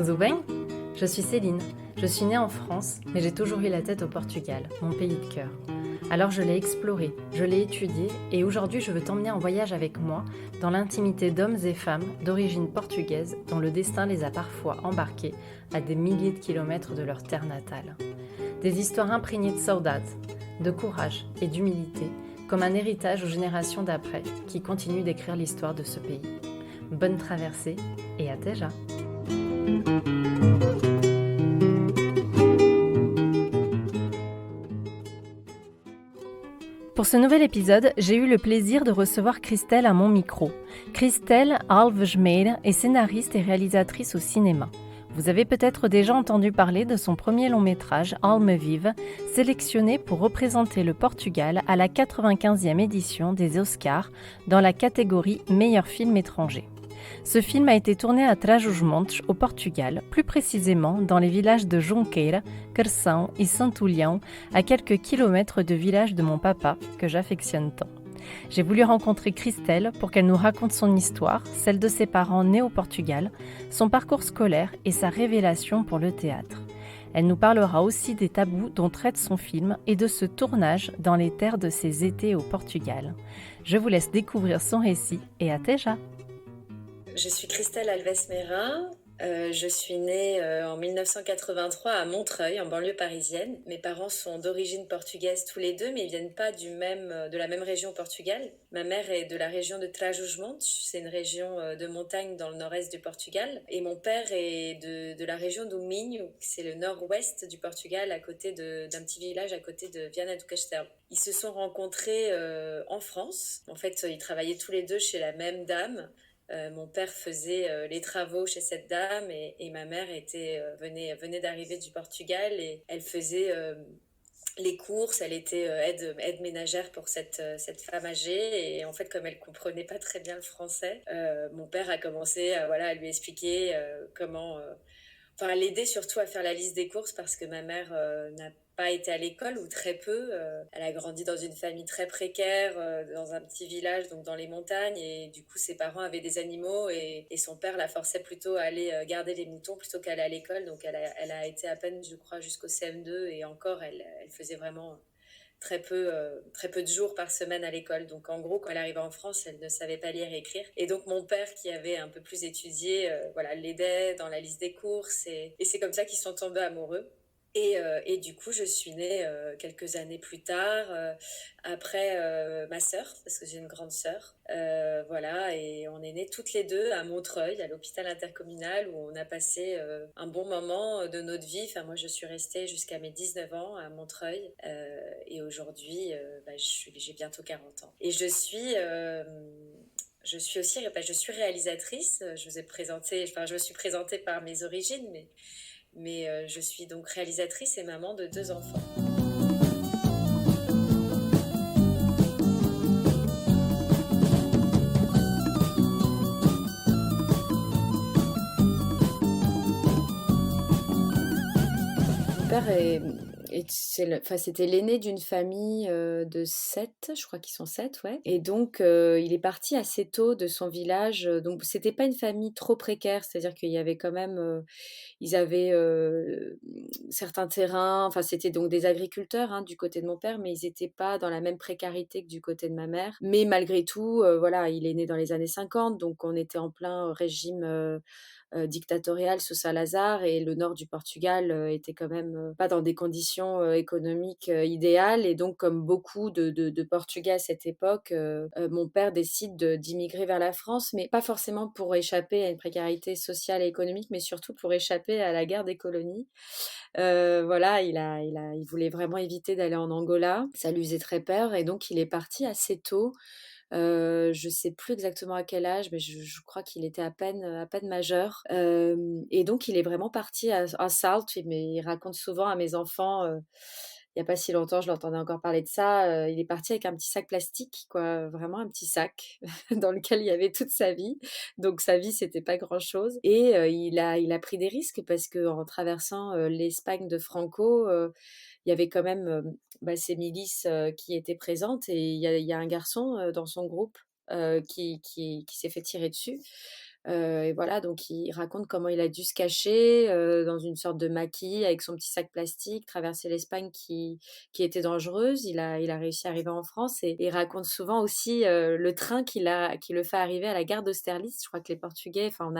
Tudo bem? Je suis Céline. Je suis née en France, mais j'ai toujours eu la tête au Portugal, mon pays de cœur. Alors je l'ai exploré, je l'ai étudié, et aujourd'hui je veux t'emmener en voyage avec moi dans l'intimité d'hommes et femmes d'origine portugaise dont le destin les a parfois embarqués à des milliers de kilomètres de leur terre natale. Des histoires imprégnées de saudade, de courage et d'humilité, comme un héritage aux générations d'après qui continuent d'écrire l'histoire de ce pays. Bonne traversée et à déjà. Pour ce nouvel épisode, j'ai eu le plaisir de recevoir Christelle à mon micro. Christelle Alves-Meira est scénariste et réalisatrice au cinéma. Vous avez peut-être déjà entendu parler de son premier long métrage, Almavive, sélectionné pour représenter le Portugal à la 95e édition des Oscars dans la catégorie Meilleur film étranger. Ce film a été tourné à Trás-os-Montes, au Portugal, plus précisément dans les villages de Junqueira, Carção et Santulhão, à quelques kilomètres de village de mon papa, que j'affectionne tant. J'ai voulu rencontrer Christelle pour qu'elle nous raconte son histoire, celle de ses parents nés au Portugal, son parcours scolaire et sa révélation pour le théâtre. Elle nous parlera aussi des tabous dont traite son film et de ce tournage dans les terres de ses étés au Portugal. Je vous laisse découvrir son récit et à déjà. Je suis Christelle Alves-Meira. Je suis née en 1983 à Montreuil, en banlieue parisienne. Mes parents sont d'origine portugaise tous les deux, mais ils viennent pas de la même région au Portugal. Ma mère est de la région de Trás-os-Montes, c'est une région de montagne dans le nord-est du Portugal. Et mon père est de la région do Minho, c'est le nord-ouest du Portugal, d'un petit village à côté de Viana do Castelo. Ils se sont rencontrés en France. En fait, ils travaillaient tous les deux chez la même dame. Mon père faisait les travaux chez cette dame et ma mère venait d'arriver du Portugal et elle faisait les courses, elle était aide ménagère pour cette femme âgée et en fait comme elle comprenait pas très bien le français, mon père a commencé à lui expliquer à l'aider surtout à faire la liste des courses parce que ma mère n'a pas été à l'école ou très peu. Elle a grandi dans une famille très précaire, dans un petit village, donc dans les montagnes. Et du coup, ses parents avaient des animaux et son père la forçait plutôt à aller garder les moutons plutôt qu'à aller à l'école. Donc elle a été à peine, je crois, jusqu'au CM2 et encore, elle faisait vraiment très peu de jours par semaine à l'école. Donc en gros, quand elle arrivait en France, elle ne savait pas lire et écrire. Et donc mon père, qui avait un peu plus étudié, l'aidait dans la liste des courses. Et c'est comme ça qu'ils sont tombés amoureux. Et du coup, je suis née quelques années plus tard, après ma sœur, parce que j'ai une grande sœur. Et on est nées toutes les deux à Montreuil, à l'hôpital intercommunal, où on a passé un bon moment de notre vie. Enfin, moi, je suis restée jusqu'à mes 19 ans à Montreuil. Et aujourd'hui, j'ai bientôt 40 ans. Et je suis aussi, je suis réalisatrice. Je me suis présentée par mes origines, mais je suis donc réalisatrice et maman de 2 enfants. Mon père c'était l'aîné d'une famille de 7, je crois qu'ils sont 7, ouais. Et donc, il est parti assez tôt de son village. Donc, c'était pas une famille trop précaire, c'est-à-dire qu'il y avait quand même, ils avaient certains terrains, enfin, c'était donc des agriculteurs hein, du côté de mon père, mais ils n'étaient pas dans la même précarité que du côté de ma mère. Mais malgré tout, il est né dans les années 50, donc on était en plein régime dictatorial sous Salazar et le nord du Portugal était quand même pas dans des conditions économiques idéales et donc comme beaucoup de Portugais à cette époque, mon père décide d'immigrer vers la France, mais pas forcément pour échapper à une précarité sociale et économique, mais surtout pour échapper à la guerre des colonies. Il voulait vraiment éviter d'aller en Angola, ça lui faisait très peur et donc il est parti assez tôt. Je sais plus exactement à quel âge, mais je crois qu'il était à peine majeur. Et donc, il est vraiment parti à Salt. Mais il raconte souvent à mes enfants, il y a pas si longtemps, je l'entendais encore parler de ça. Il est parti avec un petit sac plastique, quoi, vraiment un petit sac dans lequel il y avait toute sa vie. Donc, sa vie, c'était pas grand-chose. Et il a pris des risques parce que en traversant l'Espagne de Franco, il y avait quand même ces milices qui étaient présentes et il y a un garçon dans son groupe qui s'est fait tirer dessus. Et voilà, donc il raconte comment il a dû se cacher, dans une sorte de maquis avec son petit sac plastique, traverser l'Espagne qui était dangereuse. Il a réussi à arriver en France et il raconte souvent aussi, le train qui le fait arriver à la gare d'Austerlitz. Je crois que les Portugais, enfin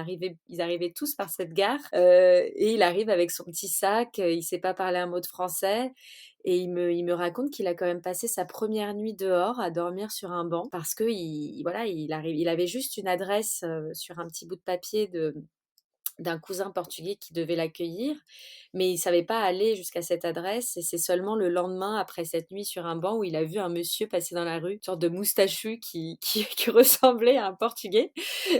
ils arrivaient tous par cette gare, et il arrive avec son petit sac, il sait pas parler un mot de français et il me raconte qu'il a quand même passé sa première nuit dehors à dormir sur un banc parce que voilà, il avait juste une adresse sur un petit bout de papier d'un cousin portugais qui devait l'accueillir, mais il savait pas aller jusqu'à cette adresse et c'est seulement le lendemain, après cette nuit sur un banc, où il a vu un monsieur passer dans la rue, une sorte de moustachu qui ressemblait à un Portugais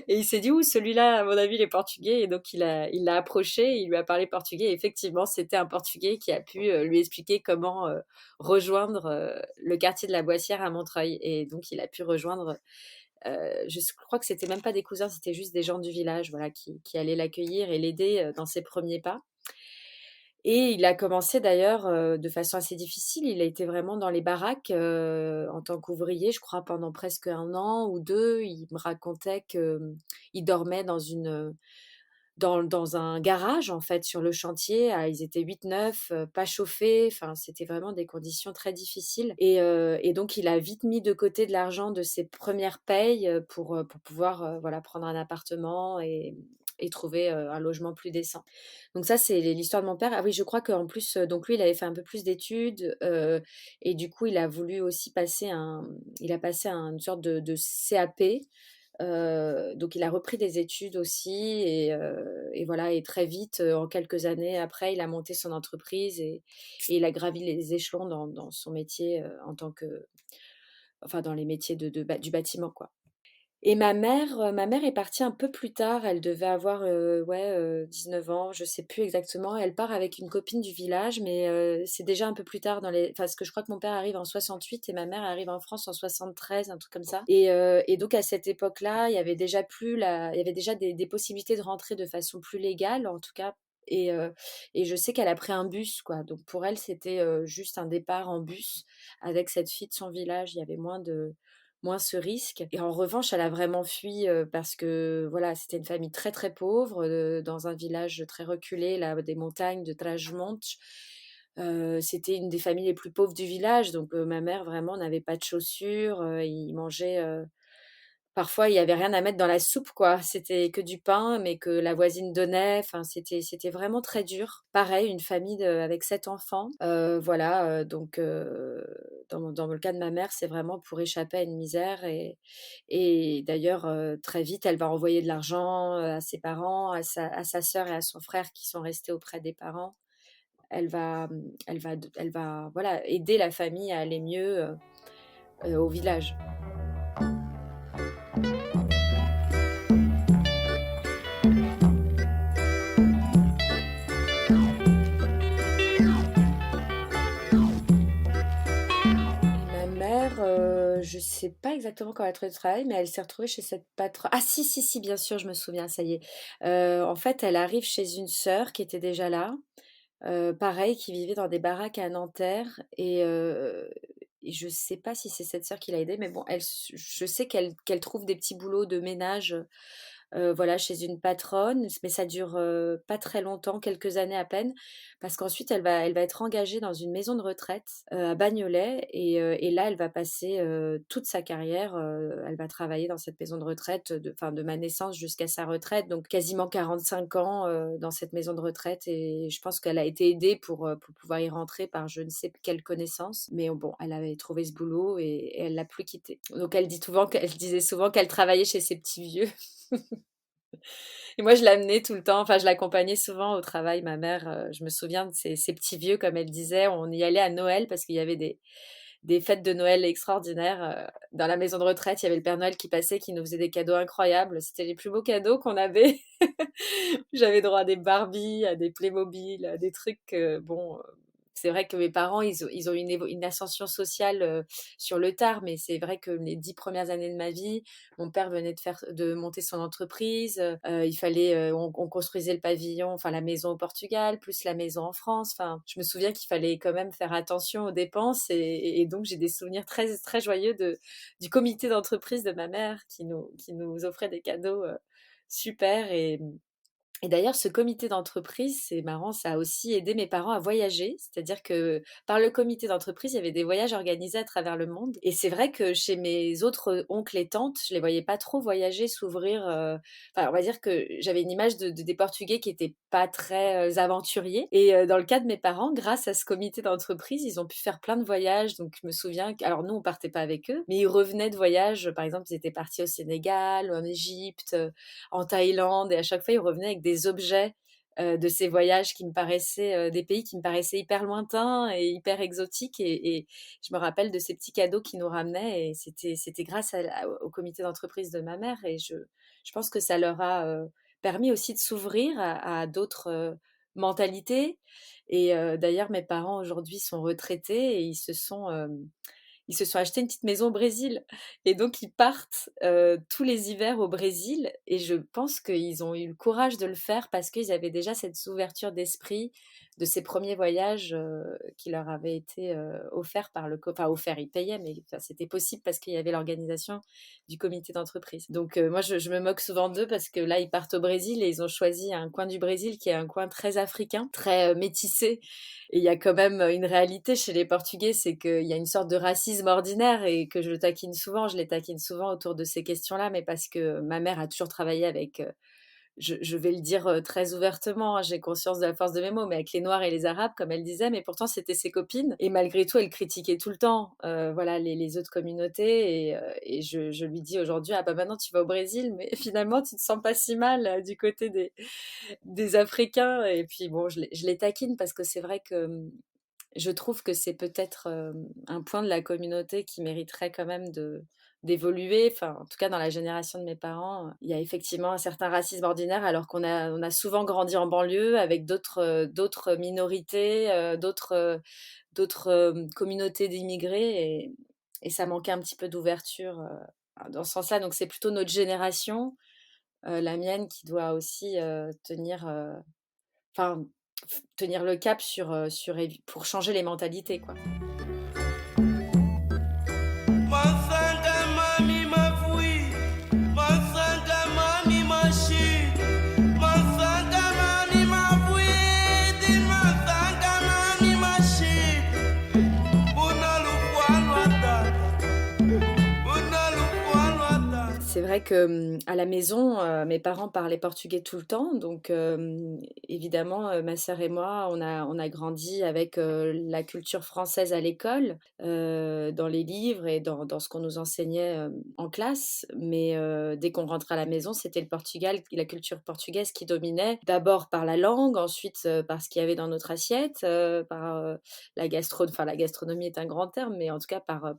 et il s'est dit: «Ouh, celui-là, à mon avis, il est portugais» et donc il l'a approché, il lui a parlé portugais et effectivement, c'était un Portugais qui a pu, lui expliquer comment, rejoindre, le quartier de la Boissière à Montreuil et donc il a pu rejoindre. Je crois que c'était même pas des cousins, c'était juste des gens du village, voilà, qui allaient l'accueillir et l'aider, dans ses premiers pas. Et il a commencé d'ailleurs, de façon assez difficile. Il a été vraiment dans les baraques, en tant qu'ouvrier, je crois pendant presque 1 an ou 2. Il me racontait que, il dormait dans un garage, en fait, sur le chantier. Ils étaient 8-9, pas chauffés. Enfin, c'était vraiment des conditions très difficiles et donc il a vite mis de côté de l'argent de ses premières payes, pour pouvoir, voilà, prendre un appartement et trouver, un logement plus décent. Donc ça, c'est l'histoire de mon père. Ah oui, je crois qu'en plus, donc lui, il avait fait un peu plus d'études, et du coup, il a passé une sorte de CAP. Donc il a repris des études aussi et voilà et très vite, en quelques années après, il a monté son entreprise et il a gravi les échelons dans son métier, en tant que enfin dans les métiers du bâtiment, quoi. Et ma mère est partie un peu plus tard, elle devait avoir, ouais, 19 ans, je sais plus exactement. Elle part avec une copine du village, mais c'est déjà un peu plus tard parce que je crois que mon père arrive en 68 et ma mère arrive en France en 73, un truc comme ça. Et donc à cette époque-là, il y avait déjà des possibilités de rentrer de façon plus légale, en tout cas et je sais qu'elle a pris un bus, quoi. Donc pour elle, c'était, juste un départ en bus avec cette fille de son village. Il y avait moins ce risque et en revanche, elle a vraiment fui, parce que voilà, c'était une famille très, très pauvre, dans un village très reculé, là, des montagnes de Trás-os-Montes. C'était une des familles les plus pauvres du village donc ma mère vraiment n'avait pas de chaussures, ils mangeaient, parfois, il y avait rien à mettre dans la soupe, quoi. C'était que du pain, mais que la voisine donnait. Enfin, c'était vraiment très dur. Pareil, une famille avec 7 enfants. Voilà, donc dans le cas de ma mère, c'est vraiment pour échapper à une misère et d'ailleurs, très vite, elle va envoyer de l'argent, à ses parents, à sa sœur et à son frère qui sont restés auprès des parents. Elle va, voilà, aider la famille à aller mieux, au village. Ma mère, je sais pas exactement quand elle a trouvé du travail, mais elle s'est retrouvée chez cette patronne. Ah si, si, si, bien sûr, je me souviens, ça y est. En fait, elle arrive chez une sœur qui était déjà là, pareil, qui vivait dans des baraques à Nanterre et je sais pas si c'est cette sœur qui l'a aidée, mais bon, je sais qu'elle trouve des petits boulots de ménage, voilà, chez une patronne, mais ça dure, pas très longtemps, quelques années à peine, parce qu'ensuite elle va être engagée dans une maison de retraite, à Bagnolet et là, elle va passer, toute sa carrière, elle va travailler dans cette maison de retraite de ma naissance jusqu'à sa retraite, donc quasiment 45 ans, dans cette maison de retraite et je pense qu'elle a été aidée pour pouvoir y rentrer par je ne sais quelle connaissance, mais bon, elle avait trouvé ce boulot et elle l'a plus quitté. Donc elle disait souvent qu'elle travaillait chez ces petits vieux. Et moi, je l'amenais tout le temps, enfin, je l'accompagnais souvent au travail, ma mère. Je me souviens de ces petits vieux, comme elle disait. On y allait à Noël parce qu'il y avait des fêtes de Noël extraordinaires. Dans la maison de retraite, il y avait le Père Noël qui passait, qui nous faisait des cadeaux incroyables. C'était les plus beaux cadeaux qu'on avait. J'avais droit à des Barbie, à des Playmobil, à des trucs. Bon, c'est vrai que mes parents, ils ont eu une ascension sociale sur le tard, mais c'est vrai que les 10 premières années de ma vie, mon père venait de monter son entreprise. Il fallait, on construisait le pavillon, enfin la maison au Portugal, plus la maison en France. Enfin, je me souviens qu'il fallait quand même faire attention aux dépenses et donc j'ai des souvenirs très, très joyeux du comité d'entreprise de ma mère qui nous offrait des cadeaux super. Et d'ailleurs, ce comité d'entreprise, c'est marrant, ça a aussi aidé mes parents à voyager. C'est-à-dire que par le comité d'entreprise, il y avait des voyages organisés à travers le monde. Et c'est vrai que chez mes autres oncles et tantes, je les voyais pas trop voyager, s'ouvrir. Enfin, on va dire que j'avais une image des Portugais qui étaient pas très aventuriers. Et dans le cas de mes parents, grâce à ce comité d'entreprise, ils ont pu faire plein de voyages. Donc, je me souviens, alors nous, on partait pas avec eux, mais ils revenaient de voyages. Par exemple, ils étaient partis au Sénégal, en Égypte, en Thaïlande, et à chaque fois, ils revenaient avec des objets de ces voyages qui me paraissaient, des pays qui me paraissaient hyper lointains et hyper exotiques. Et je me rappelle de ces petits cadeaux qu'ils nous ramenaient, et c'était grâce au comité d'entreprise de ma mère. Et je pense que ça leur a permis aussi de s'ouvrir à d'autres mentalités. Et d'ailleurs, mes parents aujourd'hui sont retraités et ils se sont achetés une petite maison au Brésil. Et donc, ils partent tous les hivers au Brésil. Et je pense qu'ils ont eu le courage de le faire parce qu'ils avaient déjà cette ouverture d'esprit de ces premiers voyages qui leur avaient été offerts par enfin, offerts, ils payaient, mais enfin, c'était possible parce qu'il y avait l'organisation du comité d'entreprise. Donc, moi, je me moque souvent d'eux parce que là, ils partent au Brésil et ils ont choisi un coin du Brésil qui est un coin très africain, très métissé. Et il y a quand même une réalité chez les Portugais, c'est qu'il y a une sorte de racisme ordinaire et que je les taquine souvent autour de ces questions-là, mais parce que ma mère a toujours travaillé avec, je vais le dire très ouvertement, hein, j'ai conscience de la force de mes mots, mais avec les Noirs et les Arabes, comme elle disait, mais pourtant c'était ses copines. Et malgré tout, elle critiquait tout le temps voilà, les autres communautés. Et je lui dis aujourd'hui, ah bah maintenant tu vas au Brésil, mais finalement tu te sens pas si mal du côté des Africains. Et puis bon, je les taquine parce que c'est vrai que je trouve que c'est peut-être un point de la communauté qui mériterait quand même d'évoluer. Enfin, en tout cas, dans la génération de mes parents, il y a effectivement un certain racisme ordinaire, alors on a souvent grandi en banlieue avec d'autres minorités, d'autres communautés d'immigrés, et ça manquait un petit peu d'ouverture dans ce sens-là. Donc, c'est plutôt notre génération, la mienne, qui doit aussi enfin, tenir le cap pour changer les mentalités, quoi. Masanga mami mafui, masanga mami mashi, masanga mami mafui, di masanga mami mashi, buna lukwalwata, buna lukwalwata. C'est vrai que à la maison, mes parents parlaient portugais tout le temps. Donc, évidemment, ma sœur et moi, on a grandi avec la culture française à l'école, dans les livres et dans ce qu'on nous enseignait en classe. Mais dès qu'on rentrait à la maison, c'était la culture portugaise qui dominait. D'abord par la langue, ensuite par ce qu'il y avait dans notre assiette, par enfin la gastronomie est un grand terme, mais en tout cas par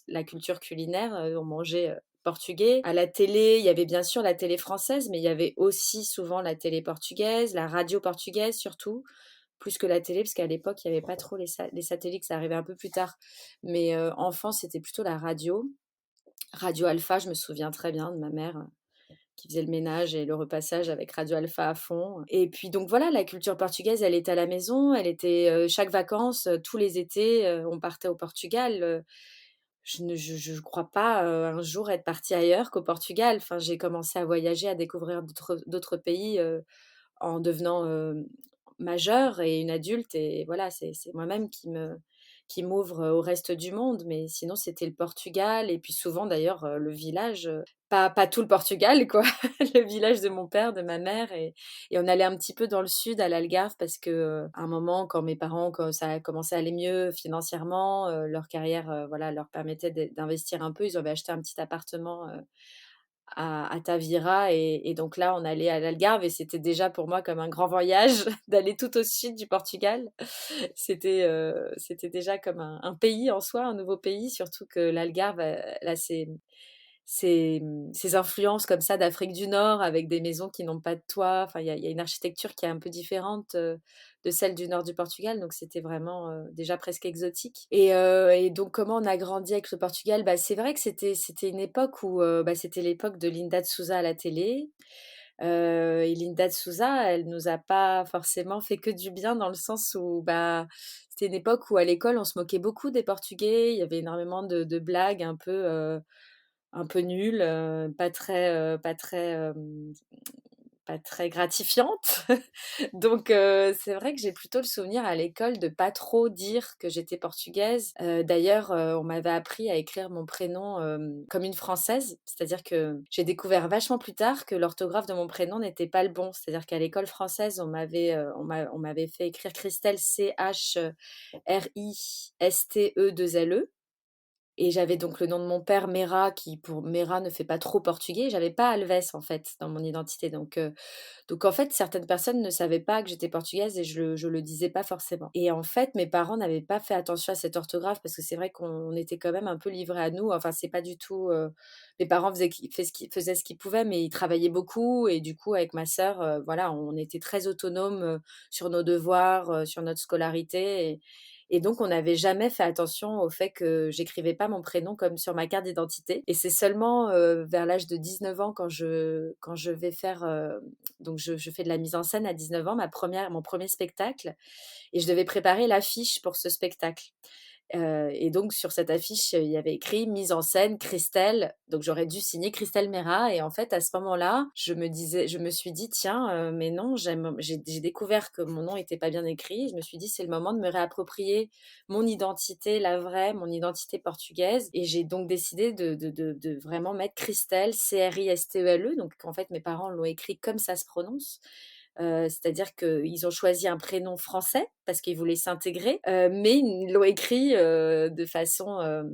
la culture culinaire. On mangeait portugais. À la télé, il y avait bien sûr la télé française, mais il y avait aussi souvent la télé portugaise, la radio portugaise surtout, plus que la télé, parce qu'à l'époque, il n'y avait pas trop les satellites, ça arrivait un peu plus tard. Mais enfant, c'était plutôt la radio. Radio Alpha, je me souviens très bien de ma mère qui faisait le ménage et le repassage avec Radio Alpha à fond. Et puis donc voilà, la culture portugaise, elle était à la maison, elle était chaque vacances, tous les étés, on partait au Portugal. Je crois pas un jour être partie ailleurs qu'au Portugal. Enfin, j'ai commencé à voyager, à découvrir d'autres pays en devenant majeure et une adulte. Et voilà, c'est moi-même qui m'ouvre au reste du monde. Mais sinon, c'était le Portugal. Et puis souvent, d'ailleurs, le village, pas tout le Portugal, quoi. Le village de mon père, de ma mère. Et on allait un petit peu dans le sud, à l'Algarve, parce que à un moment, quand mes parents, quand ça a commencé à aller mieux financièrement, leur carrière, voilà, leur permettait d'investir un peu. Ils avaient acheté un petit appartement à Tavira. Et donc là, on allait à l'Algarve et c'était déjà pour moi comme un grand voyage d'aller tout au sud du Portugal. C'était déjà comme un pays en soi, un nouveau pays, surtout que l'Algarve, elle a ces influences comme ça d'Afrique du Nord avec des maisons qui n'ont pas de toit. Enfin, il y a une architecture qui est un peu différente de celle du nord du Portugal. Donc, c'était vraiment déjà presque exotique. Et donc, comment on a grandi avec le Portugal? Bah, c'est vrai que c'était une époque où bah, c'était l'époque de Linda de Souza à la télé. Et Linda de Souza, elle nous a pas forcément fait que du bien dans le sens où bah, c'était une époque où à l'école, on se moquait beaucoup des Portugais. Il y avait énormément de blagues un peu nulle, pas très gratifiante. Donc c'est vrai que j'ai plutôt le souvenir à l'école de pas trop dire que j'étais portugaise. D'ailleurs, on m'avait appris à écrire mon prénom, comme une française. C'est-à-dire que j'ai découvert vachement plus tard que l'orthographe de mon prénom n'était pas le bon. C'est-à-dire qu'à l'école française, on m'avait fait écrire Christelle, Christelle. Et j'avais donc le nom de mon père, Mera, qui pour Mera ne fait pas trop portugais. J'avais pas Alves en fait dans mon identité. Donc en fait, certaines personnes ne savaient pas que j'étais portugaise et je le disais pas forcément. Et en fait, mes parents n'avaient pas fait attention à cette orthographe parce que c'est vrai qu'on était quand même un peu livrés à nous. Enfin, c'est pas du tout. Mes parents faisaient ce qu'ils pouvaient, mais ils travaillaient beaucoup et du coup, avec ma sœur, voilà, on était très autonomes sur nos devoirs, sur notre scolarité. Et donc, on n'avait jamais fait attention au fait que j'écrivais pas mon prénom comme sur ma carte d'identité. Et c'est seulement vers l'âge de 19 ans, quand je vais faire. Donc, je fais de la mise en scène à 19 ans, mon premier spectacle. Et je devais préparer l'affiche pour ce spectacle. Et donc sur cette affiche, il y avait écrit mise en scène Christelle. Donc j'aurais dû signer Christelle Mera. Et en fait, à ce moment-là, je me suis dit, tiens, mais non, j'ai découvert que mon nom était pas bien écrit. Je me suis dit, c'est le moment de me réapproprier mon identité, la vraie, mon identité portugaise. Et j'ai donc décidé de vraiment mettre Christelle, Cristele. Donc en fait, mes parents l'ont écrit comme ça se prononce. C'est-à-dire qu'ils ont choisi un prénom français parce qu'ils voulaient s'intégrer, mais ils l'ont écrit de façon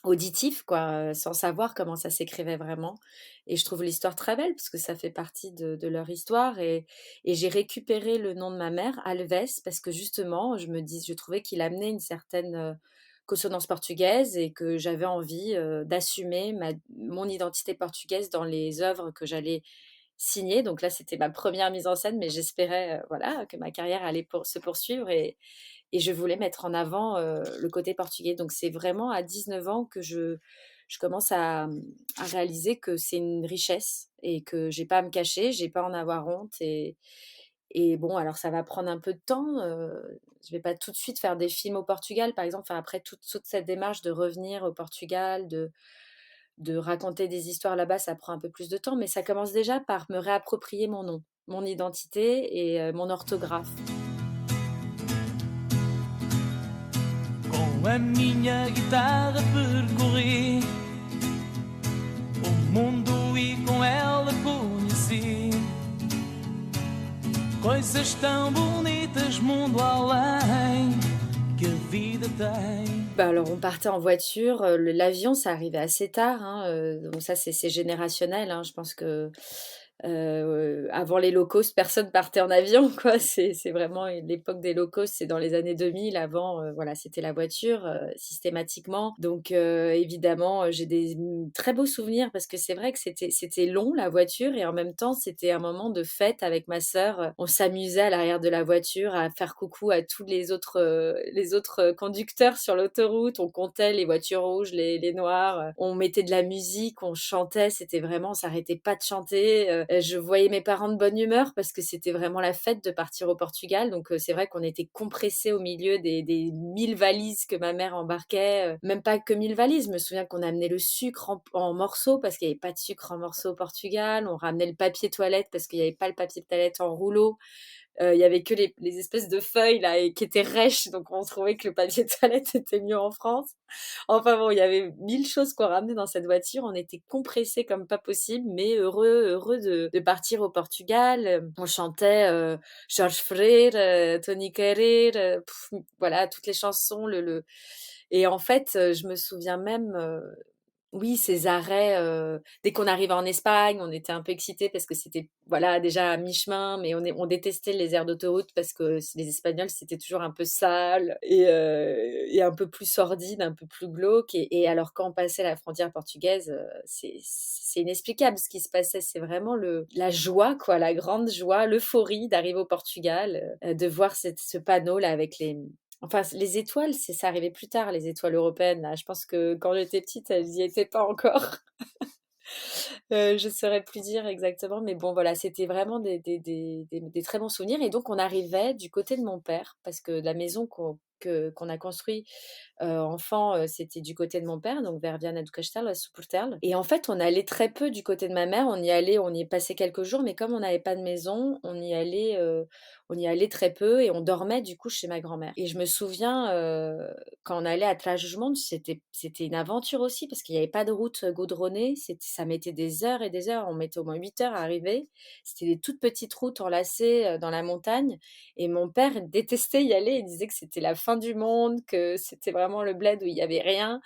auditive, quoi, sans savoir comment ça s'écrivait vraiment. Et je trouve l'histoire très belle parce que ça fait partie de leur histoire. Et j'ai récupéré le nom de ma mère, Alves, parce que justement, je trouvais qu'il amenait une certaine consonance portugaise et que j'avais envie d'assumer mon identité portugaise dans les œuvres que j'allais signer. Donc là, c'était ma première mise en scène, mais j'espérais voilà, que ma carrière allait se poursuivre et je voulais mettre en avant le côté portugais. Donc c'est vraiment à 19 ans que je commence à réaliser que c'est une richesse et que j'ai pas à me cacher, j'ai pas à en avoir honte. Et bon, alors ça va prendre un peu de temps. Je vais pas tout de suite faire des films au Portugal, par exemple. Enfin, après toute cette démarche de revenir au Portugal, de raconter des histoires là-bas, ça prend un peu plus de temps, mais ça commence déjà par me réapproprier mon nom, mon identité et mon orthographe. Com a minha guitarra percorri o mundo e com ela conheci coisas tão bonitas, mundo além que a vida tem. Bah alors on partait en voiture, l'avion ça arrivait assez tard, hein, donc ça c'est générationnel, hein. Je pense que, avant les low cost, personne partait en avion quoi. C'est vraiment l'époque des low cost, c'est dans les années 2000. Avant, voilà, c'était la voiture, systématiquement. Donc évidemment, j'ai des très beaux souvenirs parce que c'est vrai que c'était long la voiture et en même temps, c'était un moment de fête avec ma sœur. On s'amusait à l'arrière de la voiture à faire coucou à tous les autres conducteurs sur l'autoroute. On comptait les voitures rouges, les noires, on mettait de la musique, on chantait, c'était vraiment on s'arrêtait pas de chanter. Je voyais mes parents de bonne humeur parce que c'était vraiment la fête de partir au Portugal. Donc c'est vrai qu'on était compressés au milieu des 1000 valises que ma mère embarquait. Même pas que 1000 valises. Je me souviens qu'on amenait le sucre en morceaux parce qu'il n'y avait pas de sucre en morceaux au Portugal. On ramenait le papier toilette parce qu'il n'y avait pas le papier toilette en rouleau. Il y avait que les espèces de feuilles là et qui étaient rêches, donc on trouvait que le papier toilette était mieux en France. Enfin bon, il y avait 1000 choses qu'on ramenait dans cette voiture. On était compressés comme pas possible, mais heureux de partir au Portugal. On chantait Jorge Freire, Tony Carreira, voilà toutes les chansons. Et en fait, je me souviens même oui, ces arrêts, dès qu'on arrivait en Espagne, on était un peu excités parce que c'était, voilà, déjà à mi-chemin, mais on détestait les aires d'autoroute parce que les Espagnols, c'était toujours un peu sale et un peu plus sordide, un peu plus glauque et alors quand on passait la frontière portugaise, c'est inexplicable ce qui se passait. C'est vraiment la joie, quoi, la grande joie, l'euphorie d'arriver au Portugal, de voir ce panneau-là avec enfin, les étoiles, ça arrivait plus tard, les étoiles européennes, là. Je pense que quand j'étais petite, elles y étaient pas encore. Je saurais plus dire exactement, mais bon, voilà, c'était vraiment des très bons souvenirs. Et donc, on arrivait du côté de mon père, parce que la maison qu'on a construit enfant, c'était du côté de mon père, donc vers Viana do Castelo, à Suportel. Et en fait, on allait très peu du côté de ma mère. On y est passé quelques jours, mais comme on n'avait pas de maison, on y allait très peu et on dormait du coup chez ma grand-mère. Et je me souviens, quand on allait à Trás-os-Montes, c'était une aventure aussi parce qu'il n'y avait pas de route goudronnée. Ça mettait des heures et des heures. On mettait au moins 8 heures à arriver. C'était des toutes petites routes enlacées dans la montagne. Et mon père détestait y aller. Il disait que c'était la fin du monde, que c'était vraiment le bled où il n'y avait rien.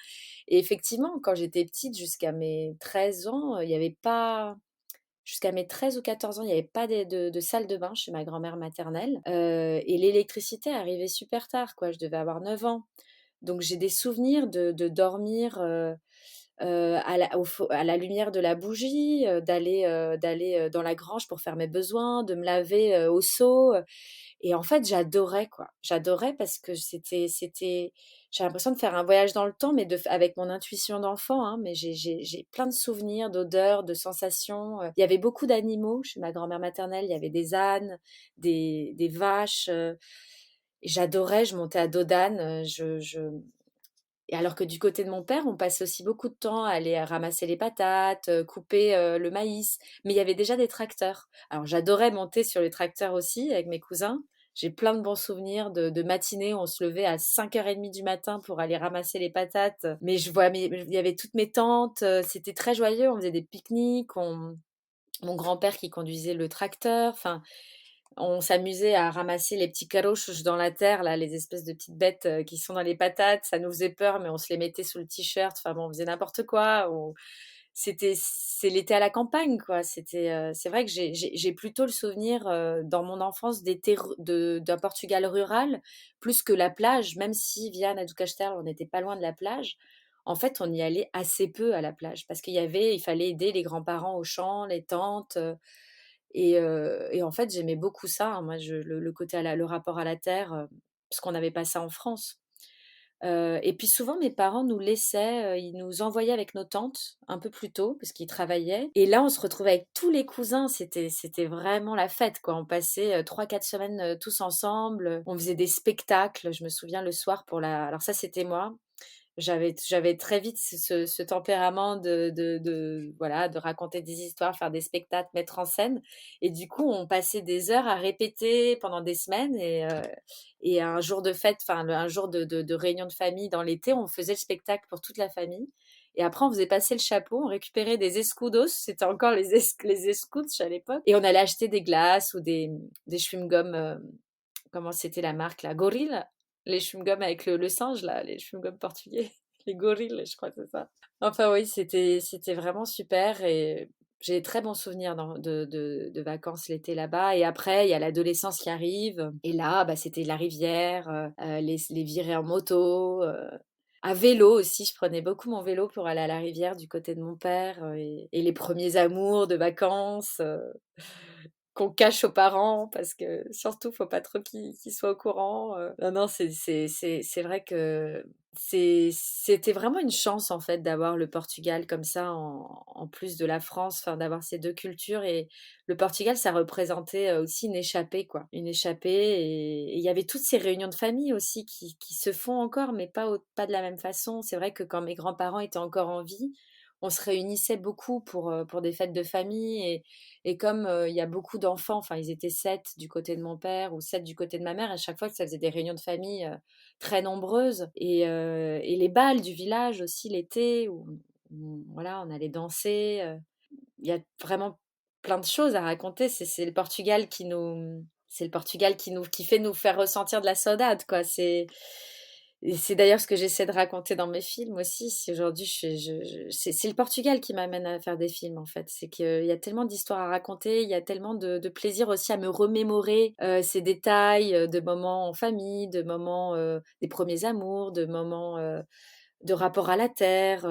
Et effectivement, quand j'étais petite, jusqu'à mes 13 ans, il n'y avait pas. Jusqu'à mes 13 ou 14 ans, il n'y avait pas de salle de bain chez ma grand-mère maternelle. Et l'électricité arrivait super tard, quoi. Je devais avoir 9 ans. Donc j'ai des souvenirs de dormir à la lumière de la bougie, d'aller dans la grange pour faire mes besoins, de me laver au seau. Et en fait, j'adorais, quoi. J'adorais parce que j'ai l'impression de faire un voyage dans le temps, mais avec mon intuition d'enfant, hein, mais j'ai plein de souvenirs, d'odeurs, de sensations. Il y avait beaucoup d'animaux chez ma grand-mère maternelle. Il y avait des ânes, des vaches. Et j'adorais, je montais à dos d'âne. Et alors que du côté de mon père, on passait aussi beaucoup de temps à aller ramasser les patates, couper le maïs. Mais il y avait déjà des tracteurs. Alors j'adorais monter sur les tracteurs aussi avec mes cousins. J'ai plein de bons souvenirs de matinées où on se levait à 5h30 du matin pour aller ramasser les patates. Mais il y avait toutes mes tantes. C'était très joyeux. On faisait des pique-niques. Mon grand-père qui conduisait le tracteur. Enfin, on s'amusait à ramasser les petits caroches dans la terre, là, les espèces de petites bêtes qui sont dans les patates. Ça nous faisait peur, mais on se les mettait sous le t-shirt. Enfin bon, on faisait n'importe quoi. C'est l'été à la campagne, quoi. C'est vrai que j'ai plutôt le souvenir dans mon enfance d'un Portugal rural, plus que la plage, même si Viana do Castelo, on n'était pas loin de la plage. En fait, on y allait assez peu à la plage parce il fallait aider les grands-parents au champ, les tantes. Et en fait, j'aimais beaucoup ça, hein. Moi, le côté le rapport à la terre, parce qu'on n'avait pas ça en France. Et puis souvent, mes parents nous laissaient, ils nous envoyaient avec nos tantes un peu plus tôt parce qu'ils travaillaient. Et là, on se retrouvait avec tous les cousins. C'était vraiment la fête, quoi. On passait 3-4 semaines tous ensemble. On faisait des spectacles. Je me souviens le soir alors ça, c'était moi. J'avais très vite ce tempérament voilà, de raconter des histoires, faire des spectacles, mettre en scène. Et du coup, on passait des heures à répéter pendant des semaines. Et un jour de fête, enfin, un jour de réunion de famille dans l'été, on faisait le spectacle pour toute la famille. Et après, on faisait passer le chapeau, on récupérait des escudos. C'était encore les escudos à l'époque. Et on allait acheter des glaces ou des chewing-gums. Comment c'était la marque, la Gorilla? Les chewing-gums avec le singe, là, les chewing-gums portugais. Les gorilles, je crois que c'est ça. Enfin oui, c'était vraiment super et j'ai des très bons souvenirs de vacances l'été là-bas. Et après, il y a l'adolescence qui arrive. Et là, bah, c'était la rivière, les virées en moto. À vélo aussi, je prenais beaucoup mon vélo pour aller à la rivière du côté de mon père. Et les premiers amours de vacances. Qu'on cache aux parents parce que surtout faut pas trop qu'ils soient au courant. Non, non, c'est vrai que c'était vraiment une chance en fait d'avoir le Portugal comme ça en plus de la France, enfin d'avoir ces 2 cultures. Et le Portugal, ça représentait aussi une échappée, quoi. Une échappée. Et il y avait toutes ces réunions de famille aussi qui se font encore, mais pas de la même façon. C'est vrai que quand mes grands-parents étaient encore en vie, on se réunissait beaucoup pour des fêtes de famille. Et comme il y a beaucoup d'enfants, enfin ils étaient 7 du côté de mon père ou 7 du côté de ma mère, à chaque fois que ça faisait des réunions de famille très nombreuses. Et les balles du village aussi l'été, voilà, on allait danser. Il y a vraiment plein de choses à raconter. C'est le Portugal qui fait nous faire ressentir de la saudade, quoi. Et c'est d'ailleurs ce que j'essaie de raconter dans mes films aussi. Si aujourd'hui, c'est le Portugal qui m'amène à faire des films, en fait. C'est qu'il y a tellement d'histoires à raconter, il y a tellement de plaisir aussi à me remémorer ces détails de moments en famille, de moments des premiers amours, de moments de rapport à la terre,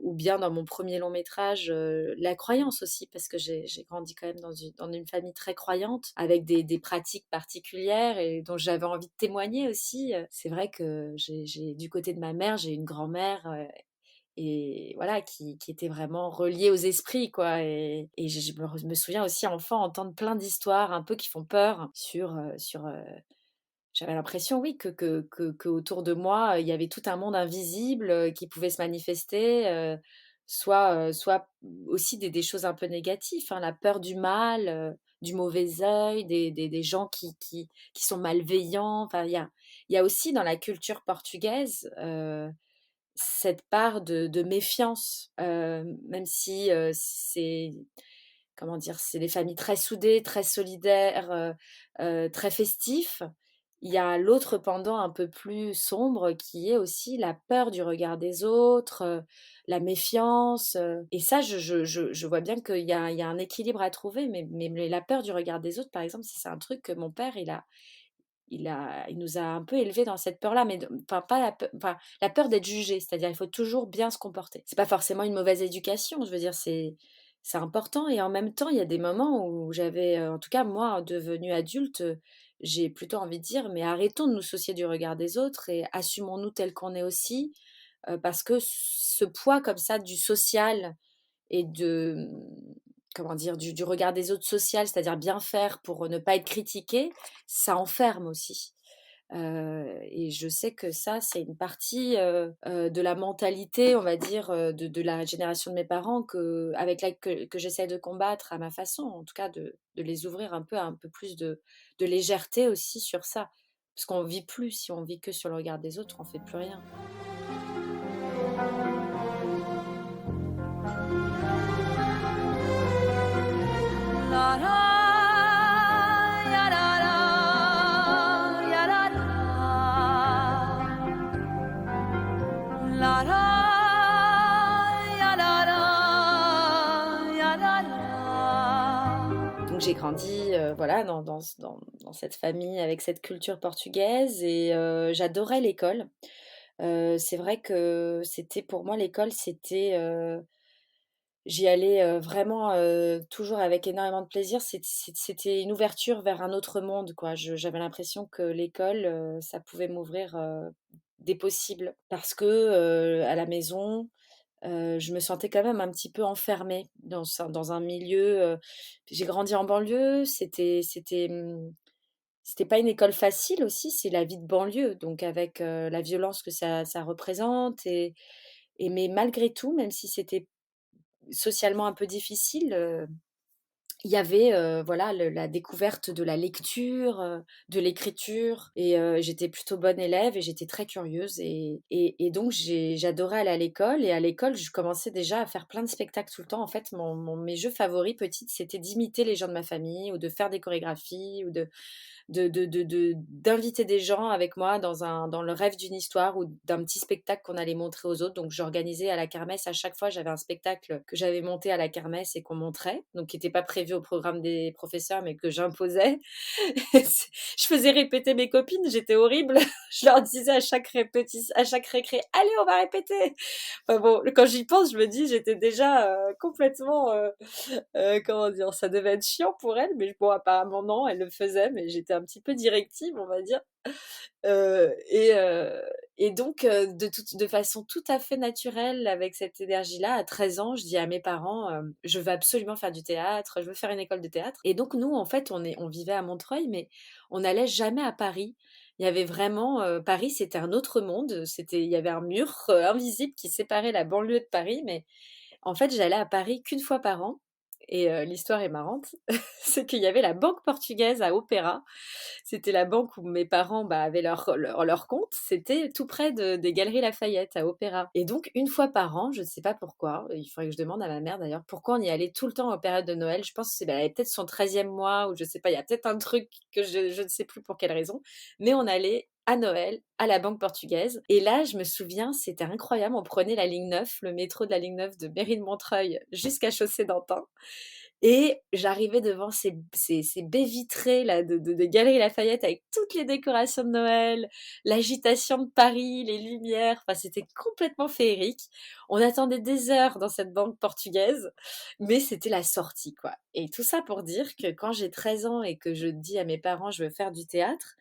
ou bien dans mon premier long métrage, la croyance aussi, parce que j'ai grandi quand même dans une famille très croyante, avec des pratiques particulières et dont j'avais envie de témoigner aussi. C'est vrai que du côté de ma mère, j'ai une grand-mère et voilà, qui était vraiment reliée aux esprits, quoi. Et je me souviens aussi, enfant, entendre plein d'histoires un peu qui font peur sur j'avais l'impression, oui, que autour de moi, il y avait tout un monde invisible, qui pouvait se manifester, soit aussi des choses un peu négatives, hein, la peur du mal, du mauvais œil, des gens qui sont malveillants. Enfin, il y a aussi dans la culture portugaise, cette part de méfiance, même si, c'est comment dire? C'est des familles très soudées, très solidaires, très festifs. Il y a l'autre pendant un peu plus sombre qui est aussi la peur du regard des autres, la méfiance, et ça je vois bien qu'il y a un équilibre à trouver, mais la peur du regard des autres, par exemple, c'est un truc que mon père, il nous a un peu élevés dans cette peur-là, mais enfin pas la peur d'être jugé, c'est-à-dire il faut toujours bien se comporter. C'est pas forcément une mauvaise éducation, je veux dire, c'est important, et en même temps, il y a des moments où j'avais, en tout cas moi, devenue adulte, j'ai plutôt envie de dire: «Mais arrêtons de nous soucier du regard des autres et assumons-nous tels qu'on est aussi», parce que ce poids comme ça du social et comment dire? Du regard des autres social, c'est-à-dire bien faire pour ne pas être critiqué, ça enferme aussi. Et je sais que ça, c'est une partie, de la mentalité, on va dire, de la génération de mes parents que j'essaie de combattre à ma façon, en tout cas de les ouvrir un peu plus de légèreté aussi sur ça. Parce qu'on vit plus, si on vit que sur le regard des autres, on fait plus rien. La la, ya la la, ya la la. La la, ya la la, ya la la. Donc j'ai grandi, voilà, dans cette famille avec cette culture portugaise, et j'adorais l'école. C'est vrai que c'était pour moi l'école, j'y allais, vraiment, toujours avec énormément de plaisir. C'était une ouverture vers un autre monde, quoi. J'avais l'impression que l'école, ça pouvait m'ouvrir, des possibles, parce que, à la maison, je me sentais quand même un petit peu enfermée dans un milieu, j'ai grandi en banlieue, c'était pas une école facile aussi, c'est la vie de banlieue, donc avec, la violence que ça représente, et mais malgré tout, même si c'était socialement un peu difficile, il y avait, voilà, la découverte de la lecture, de l'écriture, et j'étais plutôt bonne élève et j'étais très curieuse, et donc j'adorais aller à l'école, et à l'école, je commençais déjà à faire plein de spectacles tout le temps. En fait, mes jeux favoris petite, c'était d'imiter les gens de ma famille, ou de faire des chorégraphies, ou d'inviter des gens avec moi dans le rêve d'une histoire ou d'un petit spectacle qu'on allait montrer aux autres. Donc j'organisais à la kermesse, à chaque fois, j'avais un spectacle que j'avais monté à la kermesse et qu'on montrait, donc qui était pas prévu au programme des professeurs, mais que j'imposais. Je faisais répéter mes copines, j'étais horrible. Je leur disais à chaque récré: «Allez, on va répéter!» Enfin bon, quand j'y pense, je me dis: j'étais déjà, complètement, comment dire? Ça devait être chiant pour elle, mais bon, apparemment non, elle le faisait, mais j'étais un petit peu directive, on va dire. Et donc, de façon tout à fait naturelle, avec cette énergie-là, à 13 ans, je dis à mes parents, «Je veux absolument faire du théâtre, je veux faire une école de théâtre», et donc nous, en fait, on vivait à Montreuil, mais on n'allait jamais à Paris. Il y avait vraiment, Paris, c'était un autre monde, il y avait un mur, invisible qui séparait la banlieue de Paris, mais en fait, j'allais à Paris qu'une fois par an, et l'histoire est marrante. C'est qu'il y avait la banque portugaise à Opéra. C'était la banque où mes parents, bah, avaient leur compte. C'était tout près des Galeries Lafayette à Opéra, et donc une fois par an, je ne sais pas pourquoi, il faudrait que je demande à ma mère d'ailleurs, pourquoi on y allait tout le temps en période de Noël. Je pense que elle avait peut-être son 13e mois, ou je sais pas, il y a peut-être un truc que je ne sais plus pour quelle raison, mais on allait à Noël, à la banque portugaise. Et là, je me souviens, c'était incroyable. On prenait la ligne 9, le métro de la ligne 9 de Mairie de Montreuil jusqu'à Chaussée-d'Antin. Et j'arrivais devant ces baies vitrées là, des Galeries Lafayette, avec toutes les décorations de Noël, l'agitation de Paris, les lumières. Enfin, c'était complètement féerique. On attendait des heures dans cette banque portugaise, mais c'était la sortie, quoi. Et tout ça pour dire que quand j'ai 13 ans et que je dis à mes parents: «Je veux faire du théâtre»,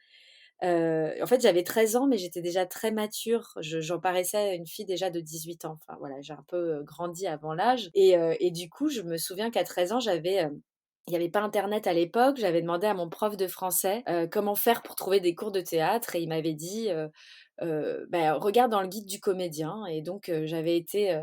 en fait, j'avais 13 ans, mais j'étais déjà très mature. J'en paraissais une fille déjà de 18 ans. Enfin voilà, j'ai un peu, grandi avant l'âge, et du coup, je me souviens qu'à 13 ans, j'avais, Il n'y avait pas internet à l'époque, j'avais demandé à mon prof de français, comment faire pour trouver des cours de théâtre et il m'avait dit, bah, «Regarde dans le guide du comédien» et donc j'avais été,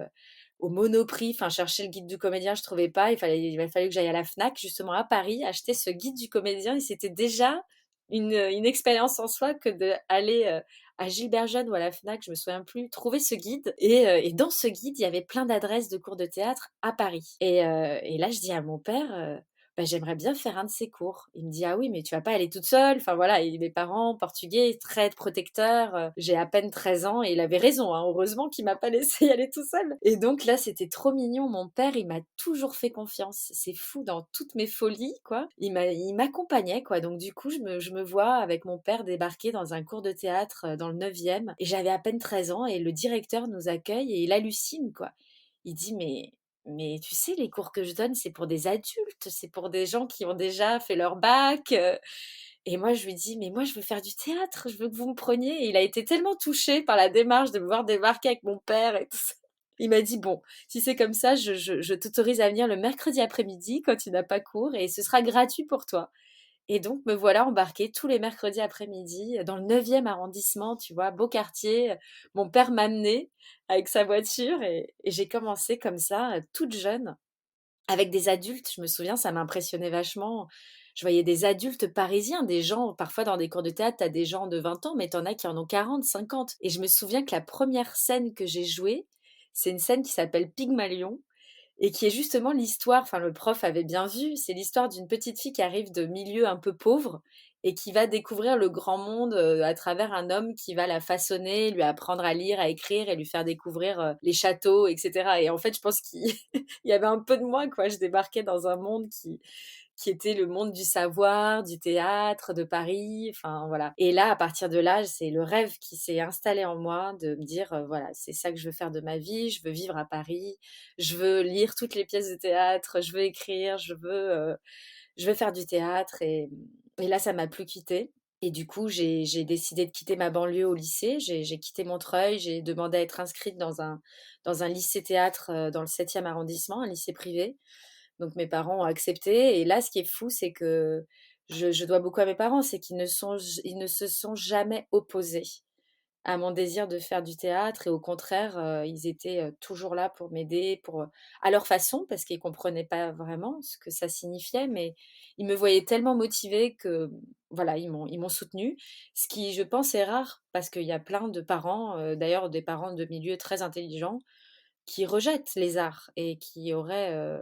au Monoprix, enfin chercher le guide du comédien, je trouvais pas, il a fallu que j'aille à la Fnac, justement à Paris, acheter ce guide du comédien et c'était déjà une expérience en soi que d'aller, à Gilbert Jeune ou à la Fnac, je me souviens plus, trouver ce guide et dans ce guide, il y avait plein d'adresses de cours de théâtre à Paris et là je dis à mon père, bah, j'aimerais bien faire un de ces cours. Il me dit: «Ah oui, mais tu vas pas aller toute seule». Enfin voilà, et mes parents portugais, très protecteurs, j'ai à peine 13 ans et il avait raison, hein, heureusement qu'il m'a pas laissé y aller tout seul. Et donc là, c'était trop mignon. Mon père, il m'a toujours fait confiance. C'est fou, dans toutes mes folies, quoi, il m'accompagnait, quoi. Donc du coup, je me vois avec mon père débarquer dans un cours de théâtre, dans le 9e et j'avais à peine 13 ans et le directeur nous accueille et il hallucine, quoi. Il dit: Mais tu sais, les cours que je donne, c'est pour des adultes, c'est pour des gens qui ont déjà fait leur bac. Et moi, je lui dis, mais moi, je veux faire du théâtre, je veux que vous me preniez. Et il a été tellement touché par la démarche de me voir débarquer avec mon père et tout ça. Il m'a dit, bon, si c'est comme ça, je t'autorise à venir le mercredi après-midi quand tu n'as pas cours et ce sera gratuit pour toi. Et donc, me voilà embarquée tous les mercredis après-midi dans le 9e arrondissement, tu vois, beau quartier. Mon père m'amenait avec sa voiture et j'ai commencé comme ça, toute jeune, avec des adultes. Je me souviens, ça m'impressionnait vachement. Je voyais des adultes parisiens, des gens, parfois dans des cours de théâtre, t'as des gens de 20 ans, mais t'en as qui en ont 40, 50. Et je me souviens que la première scène que j'ai jouée, c'est une scène qui s'appelle Pygmalion et qui est justement l'histoire, enfin le prof avait bien vu, c'est l'histoire d'une petite fille qui arrive de milieu un peu pauvre et qui va découvrir le grand monde à travers un homme qui va la façonner, lui apprendre à lire, à écrire et lui faire découvrir les châteaux, etc. Et en fait, je pense qu'il il y avait un peu de moi, quoi. Je débarquais dans un monde qui était le monde du savoir, du théâtre, de Paris, enfin voilà. Et là, à partir de là, c'est le rêve qui s'est installé en moi de me dire, voilà, c'est ça que je veux faire de ma vie, je veux vivre à Paris, je veux lire toutes les pièces de théâtre, je veux écrire, je veux faire du théâtre et là, ça m'a plus quittée. Et du coup, j'ai décidé de quitter ma banlieue au lycée. J'ai quitté Montreuil, j'ai demandé à être inscrite dans un lycée théâtre dans le 7e arrondissement, un lycée privé. Donc mes parents ont accepté et là, ce qui est fou, c'est que je dois beaucoup à mes parents, c'est ils ne se sont jamais opposés à mon désir de faire du théâtre et au contraire, ils étaient, toujours là pour m'aider, à leur façon, parce qu'ils comprenaient pas vraiment ce que ça signifiait, mais ils me voyaient tellement motivée que, voilà, ils m'ont soutenue. Ce qui, je pense, est rare parce qu'il y a plein de parents, d'ailleurs des parents de milieux très intelligents, qui rejettent les arts et qui auraient,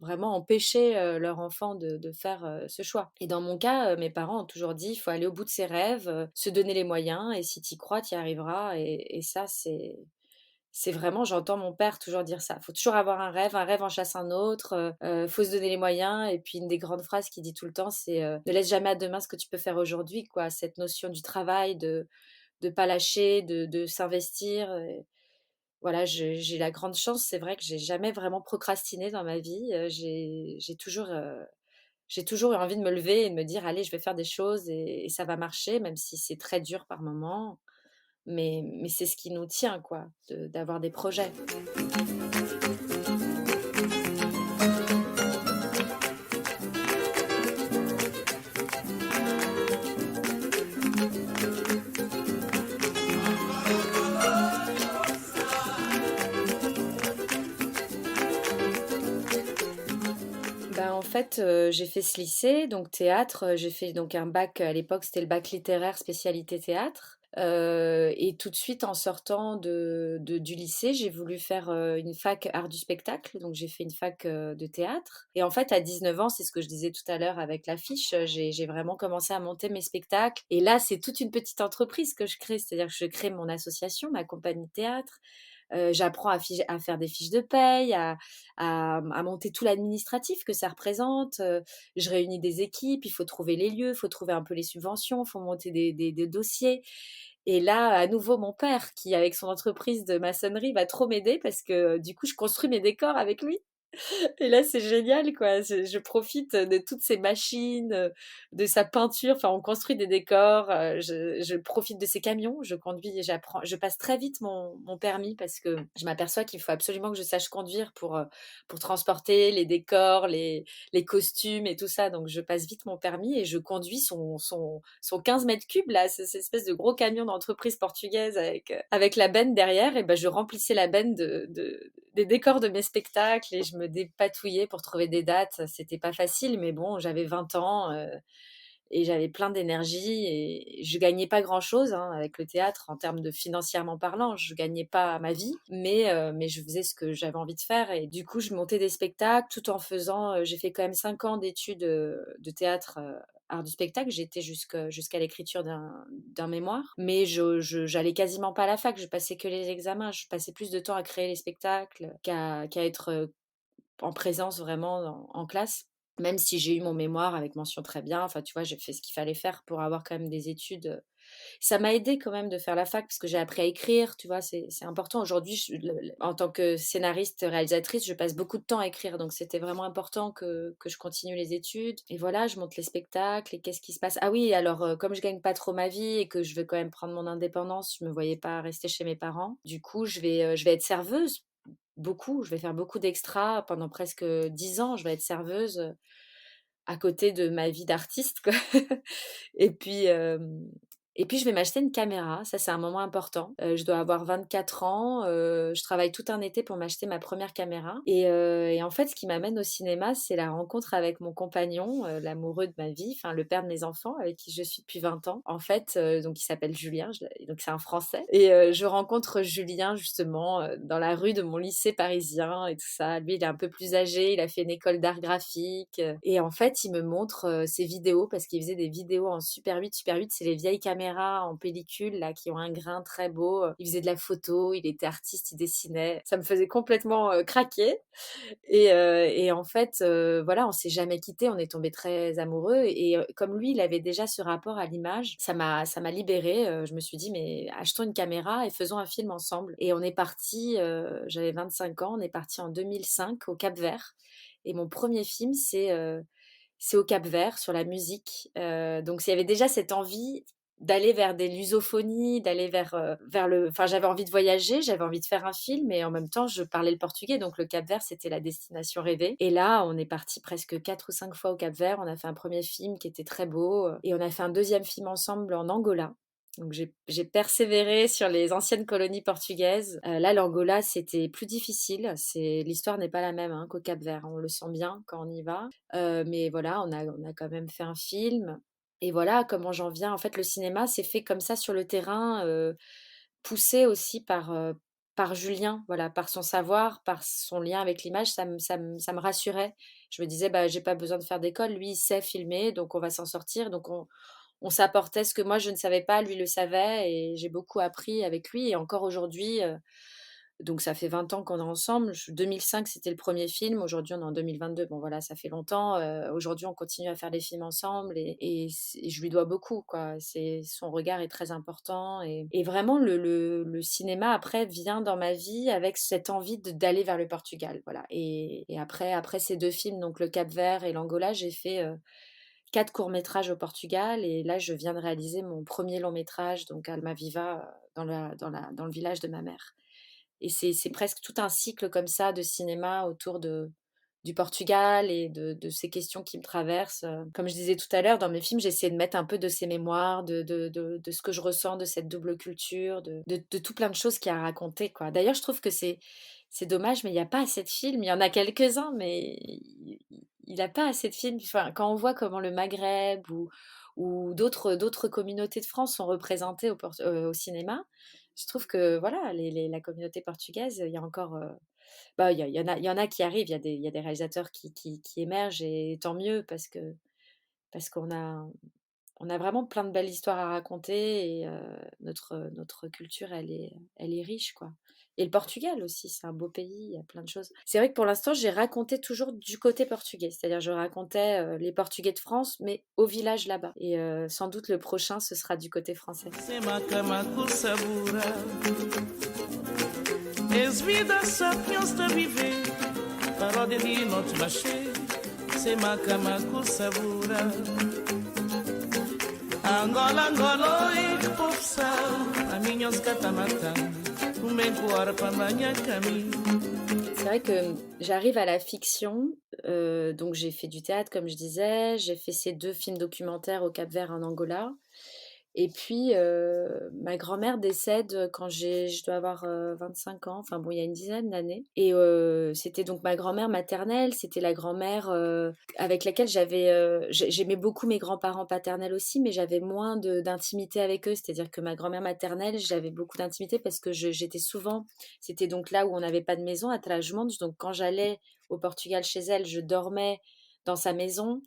vraiment empêché, leur enfant de faire, ce choix. Et dans mon cas, mes parents ont toujours dit: «Il faut aller au bout de ses rêves, se donner les moyens et si tu y crois, tu y arriveras» et ça, c'est vraiment j'entends mon père toujours dire ça. Faut toujours avoir un rêve en chasse un autre, faut se donner les moyens et puis une des grandes phrases qu'il dit tout le temps, c'est, «Ne laisse jamais à demain ce que tu peux faire aujourd'hui», quoi. Cette notion du travail, de pas lâcher, de s'investir voilà, j'ai la grande chance, c'est vrai que j'ai jamais vraiment procrastiné dans ma vie, j'ai toujours eu envie de me lever et de me dire: «Allez, je vais faire des choses et ça va marcher», même si c'est très dur par moments, mais c'est ce qui nous tient quoi, d'avoir des projets. Bah, en fait, j'ai fait ce lycée, donc théâtre, j'ai fait donc un bac, à l'époque, c'était le bac littéraire spécialité théâtre, et tout de suite en sortant du lycée, j'ai voulu faire, une fac art du spectacle, donc j'ai fait une fac, de théâtre et en fait, à 19 ans, c'est ce que je disais tout à l'heure avec l'affiche, j'ai vraiment commencé à monter mes spectacles et là, c'est toute une petite entreprise que je crée, c'est-à-dire que je crée mon association, ma compagnie de théâtre, j'apprends à faire des fiches de paye, à monter tout l'administratif que ça représente. Je réunis des équipes, il faut trouver les lieux, il faut trouver un peu les subventions, il faut monter des dossiers. Et là, à nouveau, mon père, qui avec son entreprise de maçonnerie va trop m'aider parce que du coup, je construis mes décors avec lui. Et là, c'est génial, quoi. Je profite de toutes ces machines, de sa peinture. Enfin, on construit des décors. Je profite de ses camions. Je conduis et j'apprends. Je passe très vite mon permis parce que je m'aperçois qu'il faut absolument que je sache conduire pour transporter les décors, les costumes et tout ça. Donc, je passe vite mon permis et je conduis son 15 mètres cubes, là, cette espèce de gros camion d'entreprise portugaise avec la benne derrière. Et ben, je remplissais la benne des décors de mes spectacles et je me dépatouillais pour trouver des dates. C'était pas facile, mais bon, j'avais 20 ans et j'avais plein d'énergie et je gagnais pas grand-chose hein, avec le théâtre en termes de financièrement parlant. Je gagnais pas ma vie, mais je faisais ce que j'avais envie de faire et du coup, je montais des spectacles tout en faisant. J'ai fait quand même 5 ans d'études de théâtre. Art du spectacle, j'étais jusqu'à l'écriture d'un mémoire, mais j'allais quasiment pas à la fac, je passais que les examens, je passais plus de temps à créer les spectacles qu'à être en présence vraiment en classe. Même si j'ai eu mon mémoire avec mention très bien, enfin tu vois, j'ai fait ce qu'il fallait faire pour avoir quand même des études. Ça m'a aidé quand même de faire la fac parce que j'ai appris à écrire, tu vois, c'est important. Aujourd'hui, en tant que scénariste, réalisatrice, je passe beaucoup de temps à écrire, donc c'était vraiment important que je continue les études. Et voilà, je monte les spectacles et qu'est-ce qui se passe? Ah oui, alors comme je gagne pas trop ma vie et que je veux quand même prendre mon indépendance, je me voyais pas rester chez mes parents. Du coup, je vais être serveuse. Beaucoup, je vais faire beaucoup d'extras pendant presque 10 ans, je vais être serveuse à côté de ma vie d'artiste, quoi. Et puis, et puis je vais m'acheter une caméra, ça c'est un moment important. Je dois avoir 24 ans, je travaille tout un été pour m'acheter ma première caméra. Et en fait, ce qui m'amène au cinéma, c'est la rencontre avec mon compagnon, l'amoureux de ma vie, enfin le père de mes enfants, avec qui je suis depuis 20 ans. En fait, donc il s'appelle Julien, donc c'est un Français. Et je rencontre Julien justement dans la rue de mon lycée parisien et tout ça. Lui, il est un peu plus âgé, il a fait une école d'art graphique. Et en fait, il me montre ses vidéos parce qu'il faisait des vidéos en Super 8. Super 8, c'est les vieilles caméras en pellicule là qui ont un grain très beau. Il faisait de la photo, il était artiste, il dessinait. Ça me faisait complètement craquer. Et en fait, voilà, on s'est jamais quittés, on est tombés très amoureux. Et comme lui, il avait déjà ce rapport à l'image, ça m'a libérée. Je me suis dit, mais achetons une caméra et faisons un film ensemble. Et on est parti, j'avais 25 ans, on est parti en 2005 au Cap-Vert. Et mon premier film, c'est au Cap-Vert, sur la musique. Donc il y avait déjà cette envie d'aller vers des lusophonies, d'aller vers le... Enfin, j'avais envie de voyager, j'avais envie de faire un film, et en même temps, je parlais le portugais, donc le Cap-Vert, c'était la destination rêvée. Et là, on est parti presque 4 ou 5 fois au Cap-Vert, on a fait un premier film qui était très beau, et on a fait un deuxième film ensemble en Angola. Donc j'ai persévéré sur les anciennes colonies portugaises. Là, l'Angola, c'était plus difficile. L'histoire n'est pas la même hein, qu'au Cap-Vert. On le sent bien quand on y va. Mais voilà, on a quand même fait un film. Et voilà comment j'en viens. En fait, le cinéma s'est fait comme ça sur le terrain, poussé aussi par Julien, voilà, par son savoir, par son lien avec l'image, ça me rassurait. Je me disais, bah, j'ai pas besoin de faire d'école, lui, il sait filmer, donc on va s'en sortir. Donc on s'apportait ce que moi je ne savais pas, lui le savait, et j'ai beaucoup appris avec lui. Et encore aujourd'hui, donc ça fait 20 ans qu'on est ensemble. 2005, c'était le premier film. Aujourd'hui, on est en 2022. Bon, voilà, ça fait longtemps. Aujourd'hui, on continue à faire des films ensemble et je lui dois beaucoup, quoi. Son regard est très important. Et vraiment, le cinéma, après, vient dans ma vie avec cette envie d'aller vers le Portugal. Voilà. Et après ces deux films, donc Le Cap-Vert et l'Angola, j'ai fait 4 courts-métrages au Portugal. Et là, je viens de réaliser mon premier long-métrage, donc Almaviva, dans le village de ma mère. Et c'est presque tout un cycle comme ça de cinéma autour du Portugal et de ces questions qui me traversent. Comme je disais tout à l'heure, dans mes films, j'essaie de mettre un peu de ces mémoires, de ce que je ressens, de cette double culture, de tout plein de choses qu'il y a à raconter, quoi. D'ailleurs, je trouve que c'est dommage, mais il n'y a pas assez de films. Il y en a quelques-uns, mais il n'a pas assez de films. Enfin, quand on voit comment le Maghreb ou d'autres communautés de France sont représentées au cinéma, je trouve que voilà, la communauté portugaise, il y a encore, bah, il y en a qui arrivent, il y a des réalisateurs qui émergent et tant mieux parce qu'on a vraiment plein de belles histoires à raconter et notre culture, elle est riche, quoi. Et le Portugal aussi, c'est un beau pays, il y a plein de choses. C'est vrai que pour l'instant, j'ai raconté toujours du côté portugais, c'est-à-dire je racontais les Portugais de France, mais au village là-bas. Et sans doute le prochain, ce sera du côté français. És vida só que uns a viver para pode rir, não te machê, se macama sabura. Angola, Angola, oi, que popção, a minha os catamata, um bem coara para manhã caminho. C'est vrai que j'arrive à la fiction, donc j'ai fait du théâtre comme je disais, j'ai fait ces 2 films documentaires au Cap-Vert, en Angola et puis, ma grand-mère décède, quand je dois avoir, 25 ans, enfin bon, il y a une dizaine d'années et c'était donc ma grand-mère maternelle, c'était la grand-mère, avec laquelle j'aimais beaucoup mes grands-parents paternels aussi, mais j'avais moins d'intimité avec eux. C'est-à-dire que ma grand-mère maternelle, j'avais beaucoup d'intimité parce que j'étais souvent c'était donc là où on n'avait pas de maison, à Trás-os-Montes, donc quand j'allais au Portugal chez elle, je dormais dans sa maison,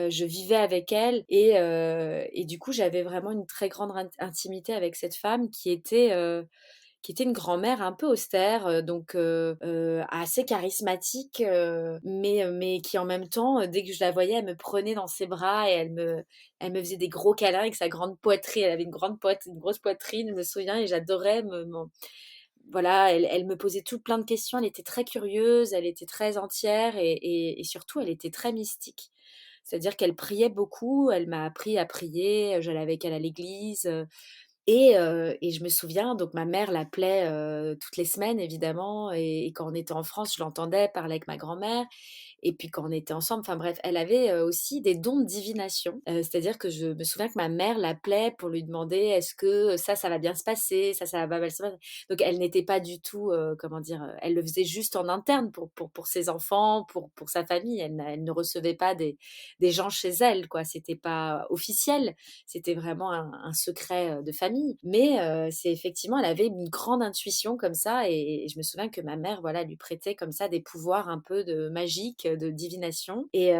je vivais avec elle et du coup, j'avais vraiment une très grande intimité avec cette femme qui était une grand-mère un peu austère, donc assez charismatique, mais qui en même temps, dès que je la voyais, elle me prenait dans ses bras et elle me faisait des gros câlins avec sa grande poitrine. Elle avait une grosse poitrine, je me souviens, et j'adorais voilà, elle me posait tout plein de questions. Elle était très curieuse, elle était très entière et surtout, elle était très mystique. C'est-à-dire qu'elle priait beaucoup, elle m'a appris à prier, j'allais avec elle à l'église, et je me souviens, donc ma mère l'appelait, toutes les semaines évidemment et quand on était en France, je l'entendais parler avec ma grand-mère et puis quand on était ensemble, enfin bref, elle avait, aussi des dons de divination. C'est-à-dire que je me souviens que ma mère l'appelait pour lui demander: «Est-ce que ça va bien se passer? Ça va mal se passer?» Donc elle n'était pas du tout, comment dire? Elle le faisait juste en interne pour ses enfants, pour sa famille. Elle ne recevait pas des gens chez elle, quoi. C'était pas officiel. C'était vraiment un secret, de famille. Mais c'est effectivement elle avait une grande intuition comme ça et je me souviens que ma mère, voilà, lui prêtait comme ça des pouvoirs un peu de magique, de divination et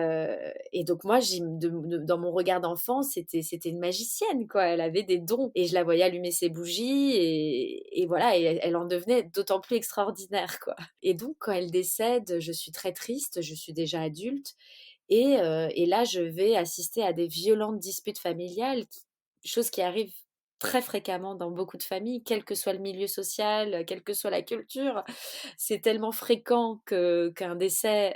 donc moi dans mon regard d'enfant, c'était une magicienne, quoi. Elle avait des dons et je la voyais allumer ses bougies et voilà et elle en devenait d'autant plus extraordinaire, quoi. Et donc quand elle décède, je suis très triste, je suis déjà adulte et là, je vais assister à des violentes disputes familiales, chose qui arrive très fréquemment dans beaucoup de familles, quel que soit le milieu social, quelle que soit la culture. C'est tellement fréquent qu'un décès,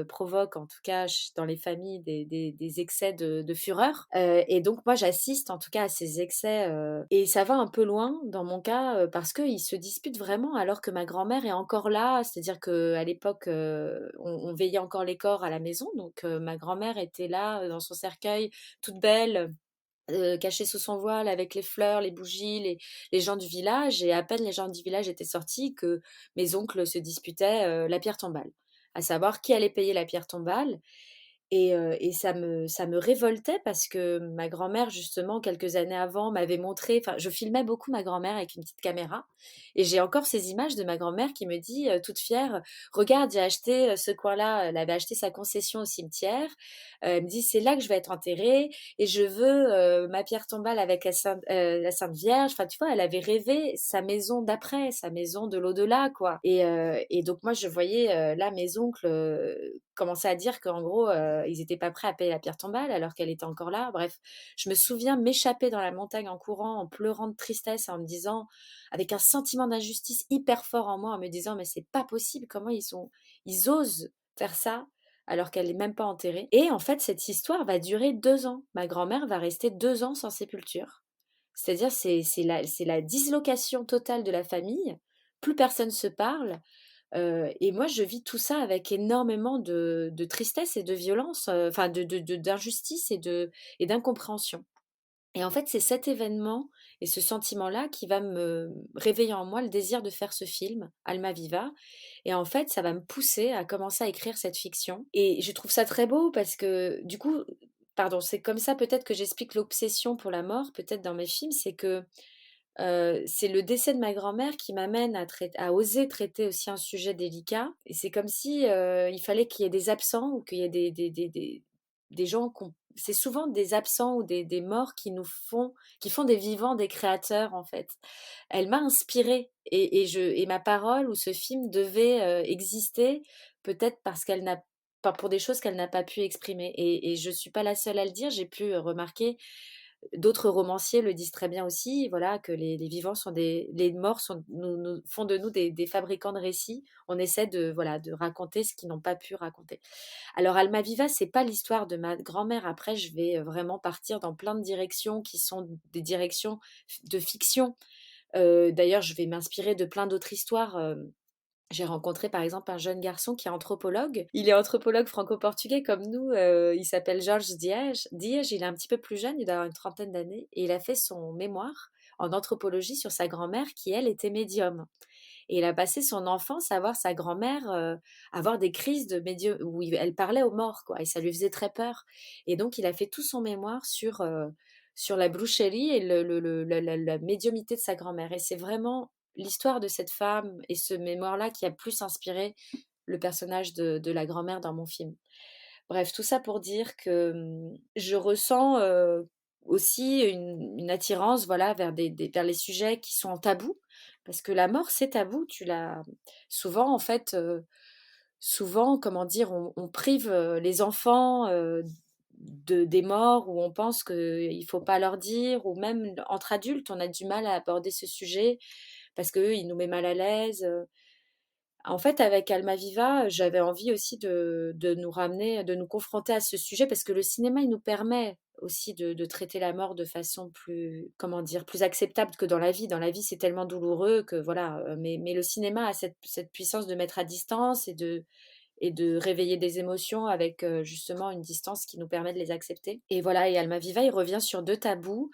provoque, en tout cas dans les familles, des excès de fureur. Et donc moi, j'assiste en tout cas à ces excès, et ça va un peu loin dans mon cas, parce qu'ils se disputent vraiment alors que ma grand-mère est encore là. C'est-à-dire qu'à l'époque, on veillait encore les corps à la maison, donc ma grand-mère était là, dans son cercueil, toute belle, cachée sous son voile avec les fleurs, les bougies, les gens du village et à peine les gens du village étaient sortis que mes oncles se disputaient, la pierre tombale. À savoir qui allait payer la pierre tombale et ça me révoltait parce que ma grand-mère, justement, quelques années avant, m'avait montré enfin, je filmais beaucoup ma grand-mère avec une petite caméra et j'ai encore ces images de ma grand-mère qui me dit, toute fière: «Regarde, j'ai acheté, ce coin-là». Elle avait acheté sa concession au cimetière. Elle me dit: «C'est là que je vais être enterrée et je veux, ma pierre tombale avec la Sainte Vierge». Enfin, tu vois, elle avait rêvé sa maison d'après, sa maison de l'au-delà, quoi et donc moi, je voyais, là, mes oncles, commençaient à dire qu'en gros, ils étaient pas prêts à payer la pierre tombale alors qu'elle était encore là. Bref, je me souviens m'échapper dans la montagne en courant, en pleurant de tristesse, en me disant avec un sentiment d'injustice hyper fort en moi, en me disant: «Mais c'est pas possible, comment ils osent faire ça alors qu'elle est même pas enterrée?» Et en fait, cette histoire va durer 2 ans. Ma grand-mère va rester 2 ans sans sépulture. C'est-à-dire, c'est la dislocation totale de la famille. Plus personne se parle. Et moi, je vis tout ça avec énormément de tristesse et de violence, enfin d'injustice et d'incompréhension. Et en fait, c'est cet événement et ce sentiment-là qui va me réveiller en moi le désir de faire ce film, Almaviva. Et en fait, ça va me pousser à commencer à écrire cette fiction. Et je trouve ça très beau parce que, du coup, pardon, c'est comme ça peut-être que j'explique l'obsession pour la mort, peut-être dans mes films, c'est que c'est le décès de ma grand-mère qui m'amène à oser traiter aussi un sujet délicat et c'est comme si, il fallait qu'il y ait des absents ou qu'il y ait des gens qu'on c'est souvent des absents ou des morts qui font des vivants, des créateurs, en fait. Elle m'a inspirée et ma parole ou ce film devait, exister peut-être parce qu'elle n'a pas pour des choses qu'elle n'a pas pu exprimer et je suis pas la seule à le dire. J'ai pu, remarquer D'autres romanciers le disent très bien aussi, voilà, que les morts font de nous des fabricants de récits. On essaie de, voilà, de raconter ce qu'ils n'ont pas pu raconter. Alors Almaviva, c'est pas l'histoire de ma grand-mère. Après, je vais vraiment partir dans plein de directions qui sont des directions de fiction. D'ailleurs, je vais m'inspirer de plein d'autres histoires. J'ai rencontré par exemple un jeune garçon qui est anthropologue. Il est anthropologue franco-portugais comme nous. Il s'appelle Georges Diage. Diage, il est un petit peu plus jeune, il doit avoir une trentaine d'années. Et il a fait son mémoire en anthropologie sur sa grand-mère qui, elle, était médium. Et il a passé son enfance à voir sa grand-mère avoir des crises de médium où elle parlait aux morts, quoi. Et ça lui faisait très peur. Et donc, il a fait tout son mémoire sur la bruxerie et la médiumité de sa grand-mère. Et c'est vraiment l'histoire de cette femme et ce mémoire-là qui a plus inspiré le personnage de la grand-mère dans mon film. Bref, tout ça pour dire que je ressens aussi une attirance, voilà, vers les sujets qui sont tabous, parce que la mort, c'est tabou. Souvent, en fait, souvent, comment dire, on prive les enfants des morts, ou on pense qu'il ne faut pas leur dire, ou même entre adultes, on a du mal à aborder ce sujet parce qu'il nous met mal à l'aise. En fait, avec Almaviva, j'avais envie aussi de nous ramener, de nous confronter à ce sujet, parce que le cinéma, il nous permet aussi de traiter la mort de façon plus, comment dire, plus acceptable que dans la vie. Dans la vie, c'est tellement douloureux que voilà. Mais le cinéma a cette puissance de mettre à distance et de réveiller des émotions avec justement une distance qui nous permet de les accepter. Et voilà, et Almaviva, il revient sur deux tabous,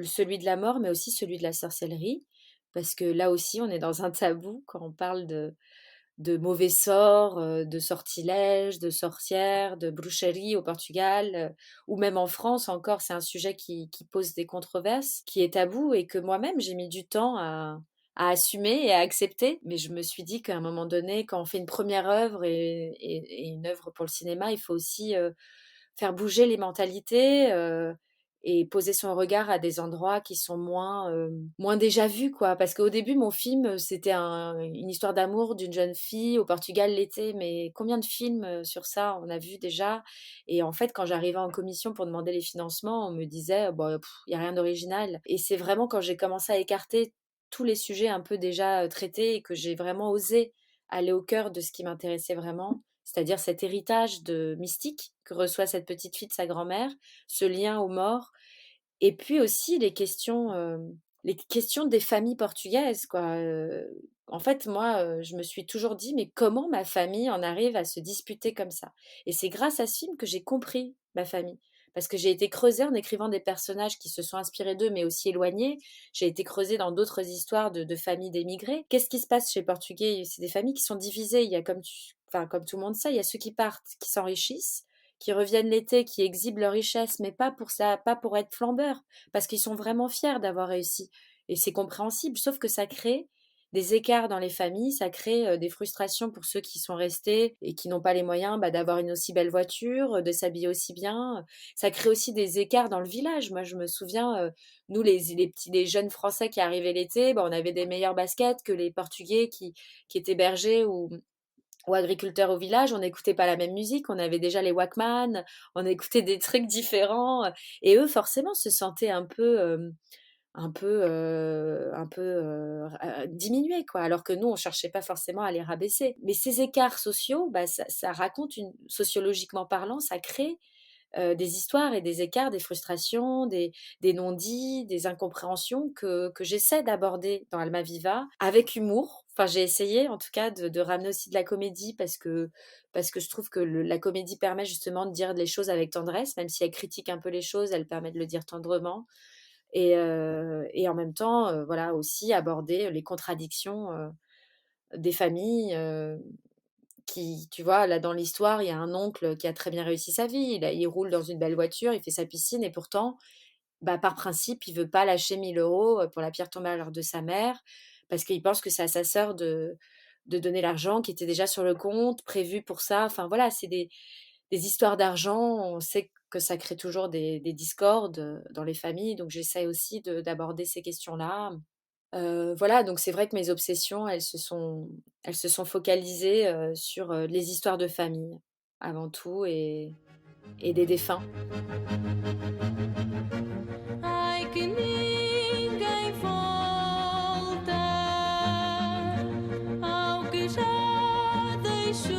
celui de la mort, mais aussi celui de la sorcellerie, parce que là aussi, on est dans un tabou quand on parle de mauvais sorts, de sortilèges, de sorcières, de bruxerie au Portugal, ou même en France encore, c'est un sujet qui pose des controverses, qui est tabou et que moi-même j'ai mis du temps à assumer et à accepter. Mais je me suis dit qu'à un moment donné, quand on fait une première œuvre et une œuvre pour le cinéma, il faut aussi faire bouger les mentalités. Et poser son regard à des endroits qui sont moins déjà vus, quoi. Parce qu'au début, mon film, c'était une histoire d'amour d'une jeune fille au Portugal l'été, mais combien de films sur ça on a vu déjà? Et en fait, quand j'arrivais en commission pour demander les financements, on me disait, bon, il n'y a rien d'original. Et c'est vraiment quand j'ai commencé à écarter tous les sujets un peu déjà traités et que j'ai vraiment osé aller au cœur de ce qui m'intéressait vraiment, c'est-à-dire cet héritage de mystique que reçoit cette petite fille de sa grand-mère, ce lien aux morts, et puis aussi les questions des familles portugaises, quoi. En fait, moi, je me suis toujours dit, mais comment ma famille en arrive à se disputer comme ça? Et c'est grâce à ce film que j'ai compris ma famille. Parce que j'ai été creusée en écrivant des personnages qui se sont inspirés d'eux, mais aussi éloignés. J'ai été creusée dans d'autres histoires de familles d'émigrés. Qu'est-ce qui se passe chez les Portugais? C'est des familles qui sont divisées. Il y a enfin, comme tout le monde sait, il y a ceux qui partent, qui s'enrichissent, qui reviennent l'été, qui exhibent leur richesse, mais pas pour ça, pas pour être flambeurs, parce qu'ils sont vraiment fiers d'avoir réussi. Et c'est compréhensible, sauf que ça crée des écarts dans les familles, ça crée des frustrations pour ceux qui sont restés et qui n'ont pas les moyens d'avoir une aussi belle voiture, de s'habiller aussi bien. Ça crée aussi des écarts dans le village. Moi, je me souviens, nous, les jeunes Français qui arrivaient l'été, on avait des meilleures baskets que les Portugais qui étaient bergers ou agriculteurs au village, on n'écoutait pas la même musique, on avait déjà les Walkman, on écoutait des trucs différents, et eux forcément se sentaient diminués, quoi, alors que nous on cherchait pas forcément à les rabaisser. Mais ces écarts sociaux, ça raconte sociologiquement parlant, ça crée des histoires et des écarts, des frustrations, des non-dits, des incompréhensions que j'essaie d'aborder dans Almaviva avec humour. Enfin, j'ai essayé en tout cas de ramener aussi de la comédie parce que je trouve que la comédie permet justement de dire les choses avec tendresse, même si elle critique un peu les choses, elle permet de le dire tendrement. Et en même temps, voilà, aussi aborder les contradictions des familles. Tu vois, là dans l'histoire, il y a un oncle qui a très bien réussi sa vie. Il roule dans une belle voiture, il fait sa piscine et pourtant, par principe, il veut pas lâcher 1 000 € pour la pierre tombale de sa mère parce qu'il pense que c'est à sa sœur de donner l'argent qui était déjà sur le compte, prévu pour ça. Enfin voilà, c'est des histoires d'argent. On sait que ça crée toujours des discordes dans les familles. Donc j'essaie aussi d'aborder ces questions-là. Voilà, donc c'est vrai que mes obsessions, elles se sont focalisées, sur, les histoires de famille, avant tout. et des défunts. Ai que ninguém volta ao que já deixou.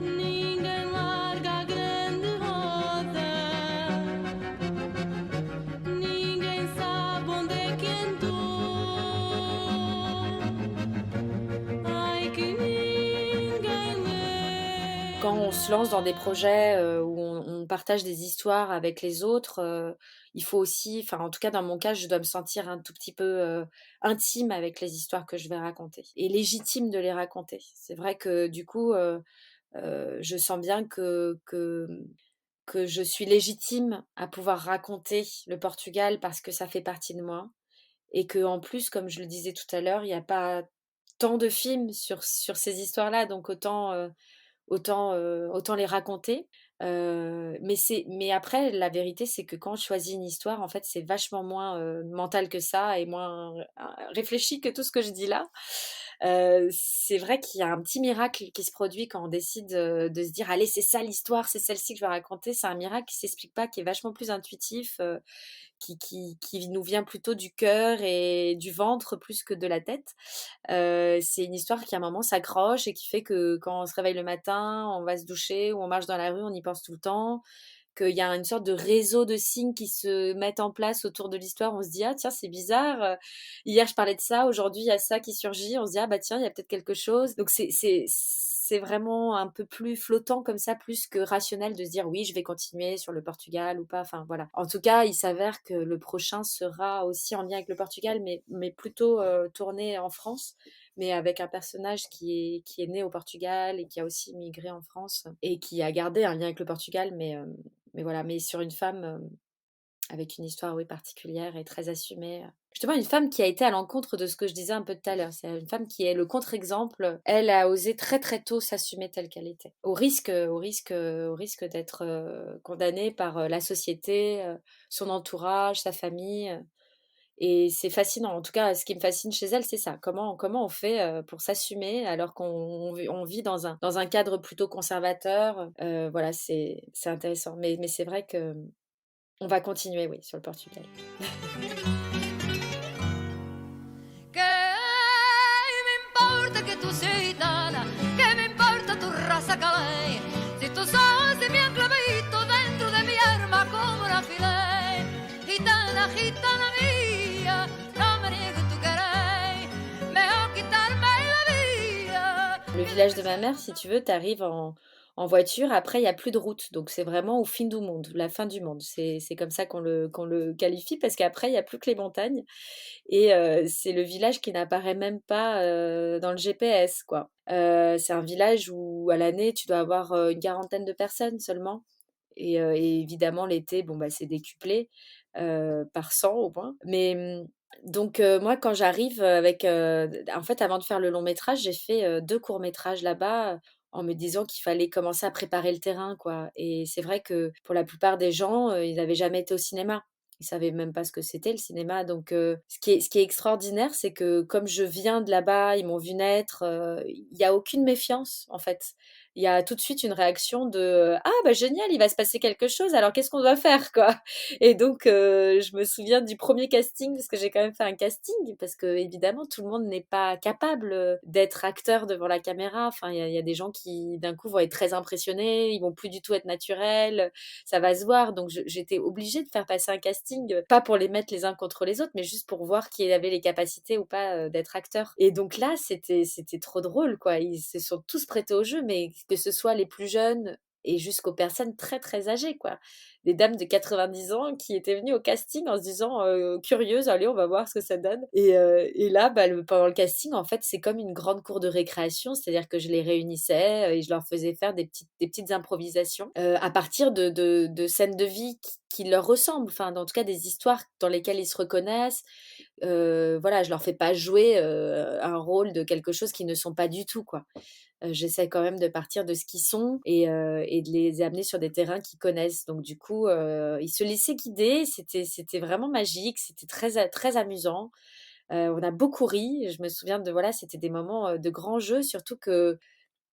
Ninguém larga a grande roda. Ninguém sabe onde é que andou. Ai que ninguém lê. Quand on se lance dans des projets où on partage des histoires avec les autres, il faut aussi, enfin en tout cas dans mon cas, je dois me sentir un tout petit peu intime avec les histoires que je vais raconter et légitime de les raconter. C'est vrai que du coup, je sens bien que je suis légitime à pouvoir raconter le Portugal parce que ça fait partie de moi et que en plus, comme je le disais tout à l'heure, il y a pas tant de films sur ces histoires-là, donc autant les raconter. Mais après, la vérité, c'est que quand je choisis une histoire, en fait, c'est vachement moins mental que ça et moins réfléchi que tout ce que je dis là. C'est vrai qu'il y a un petit miracle qui se produit quand on décide de se dire, allez, c'est ça l'histoire, c'est celle-ci que je vais raconter. C'est un miracle qui s'explique pas, qui est vachement plus intuitif, qui nous vient plutôt du cœur et du ventre plus que de la tête. C'est une histoire qui à un moment s'accroche et qui fait que quand on se réveille le matin, on va se doucher ou on marche dans la rue, on y pense tout le temps. Qu'il y a une sorte de réseau de signes qui se mettent en place autour de l'histoire. On se dit, ah tiens, c'est bizarre. Hier, je parlais de ça. Aujourd'hui, il y a ça qui surgit. On se dit, ah bah tiens, il y a peut-être quelque chose. Donc, c'est vraiment un peu plus flottant comme ça, plus que rationnel de se dire, oui, je vais continuer sur le Portugal ou pas. Enfin, voilà. En tout cas, il s'avère que le prochain sera aussi en lien avec le Portugal, mais plutôt tourné en France, mais avec un personnage qui est né au Portugal et qui a aussi migré en France et qui a gardé un lien avec le Portugal, mais voilà, mais sur une femme avec une histoire, oui, particulière et très assumée. Justement, une femme qui a été à l'encontre de ce que je disais un peu tout à l'heure. C'est une femme qui est le contre-exemple. Elle a osé très très tôt s'assumer telle qu'elle était, au risque d'être condamnée par la société, son entourage, sa famille. Et c'est fascinant. En tout cas, ce qui me fascine chez elle, c'est ça. Comment on fait pour s'assumer alors qu'on vit dans un cadre plutôt conservateur. Voilà, c'est intéressant. Mais c'est vrai que on va continuer, oui, sur le Portugal. Que me importa que tu seas gitana, que me importa tu raza calé, si tus ojos se me han clavito dentro de mi alma como un alfiler. Gitana, gitana mía, no me niegues tu querer, mejor quitarme la vida. Le village de ma mère, si tu veux, t'arrives en voiture. Après, il n'y a plus de route. Donc, c'est vraiment au fin du monde, la fin du monde. C'est comme ça qu'on le qualifie parce qu'après, il n'y a plus que les montagnes. Et c'est le village qui n'apparaît même pas dans le GPS, quoi. C'est un village où, à l'année, tu dois avoir une quarantaine de personnes seulement. Et évidemment, l'été, bon, bah, c'est décuplé par 100 au moins. Mais donc, moi, quand j'arrive en fait, avant de faire le long métrage, j'ai fait 2 courts métrages là-bas en me disant qu'il fallait commencer à préparer le terrain, quoi. Et c'est vrai que pour la plupart des gens, ils n'avaient jamais été au cinéma. Ils savaient même pas ce que c'était le cinéma. Donc, ce qui est extraordinaire, c'est que comme je viens de là-bas, ils m'ont vu naître, il y a aucune méfiance, en fait. Il y a tout de suite une réaction de «Ah bah génial, il va se passer quelque chose, alors qu'est-ce qu'on doit faire, quoi?» Et donc je me souviens du premier casting, parce que j'ai quand même fait un casting, parce que évidemment tout le monde n'est pas capable d'être acteur devant la caméra. Enfin, il y a des gens qui d'un coup vont être très impressionnés, ils vont plus du tout être naturels, ça va se voir. Donc j'étais obligée de faire passer un casting, pas pour les mettre les uns contre les autres, mais juste pour voir qui avait les capacités ou pas d'être acteur. Et donc là, c'était trop drôle, quoi. Ils se sont tous prêtés au jeu, mais que ce soit les plus jeunes et jusqu'aux personnes très très âgées, quoi. Des dames de 90 ans qui étaient venues au casting en se disant curieuses, allez, on va voir ce que ça donne. Et là, bah, pendant le casting, en fait, c'est comme une grande cour de récréation, c'est-à-dire que je les réunissais et je leur faisais faire des petites improvisations à partir de scènes de vie qui leur ressemblent, enfin, en tout cas des histoires dans lesquelles ils se reconnaissent. Voilà, je leur fais pas jouer un rôle de quelque chose qu'ils ne sont pas du tout, quoi. J'essaie quand même de partir de ce qu'ils sont et de les amener sur des terrains qu'ils connaissent. Donc du coup, ils se laissaient guider. C'était vraiment magique. C'était très, très amusant. On a beaucoup ri. Je me souviens de, voilà, c'était des moments de grand jeu, surtout que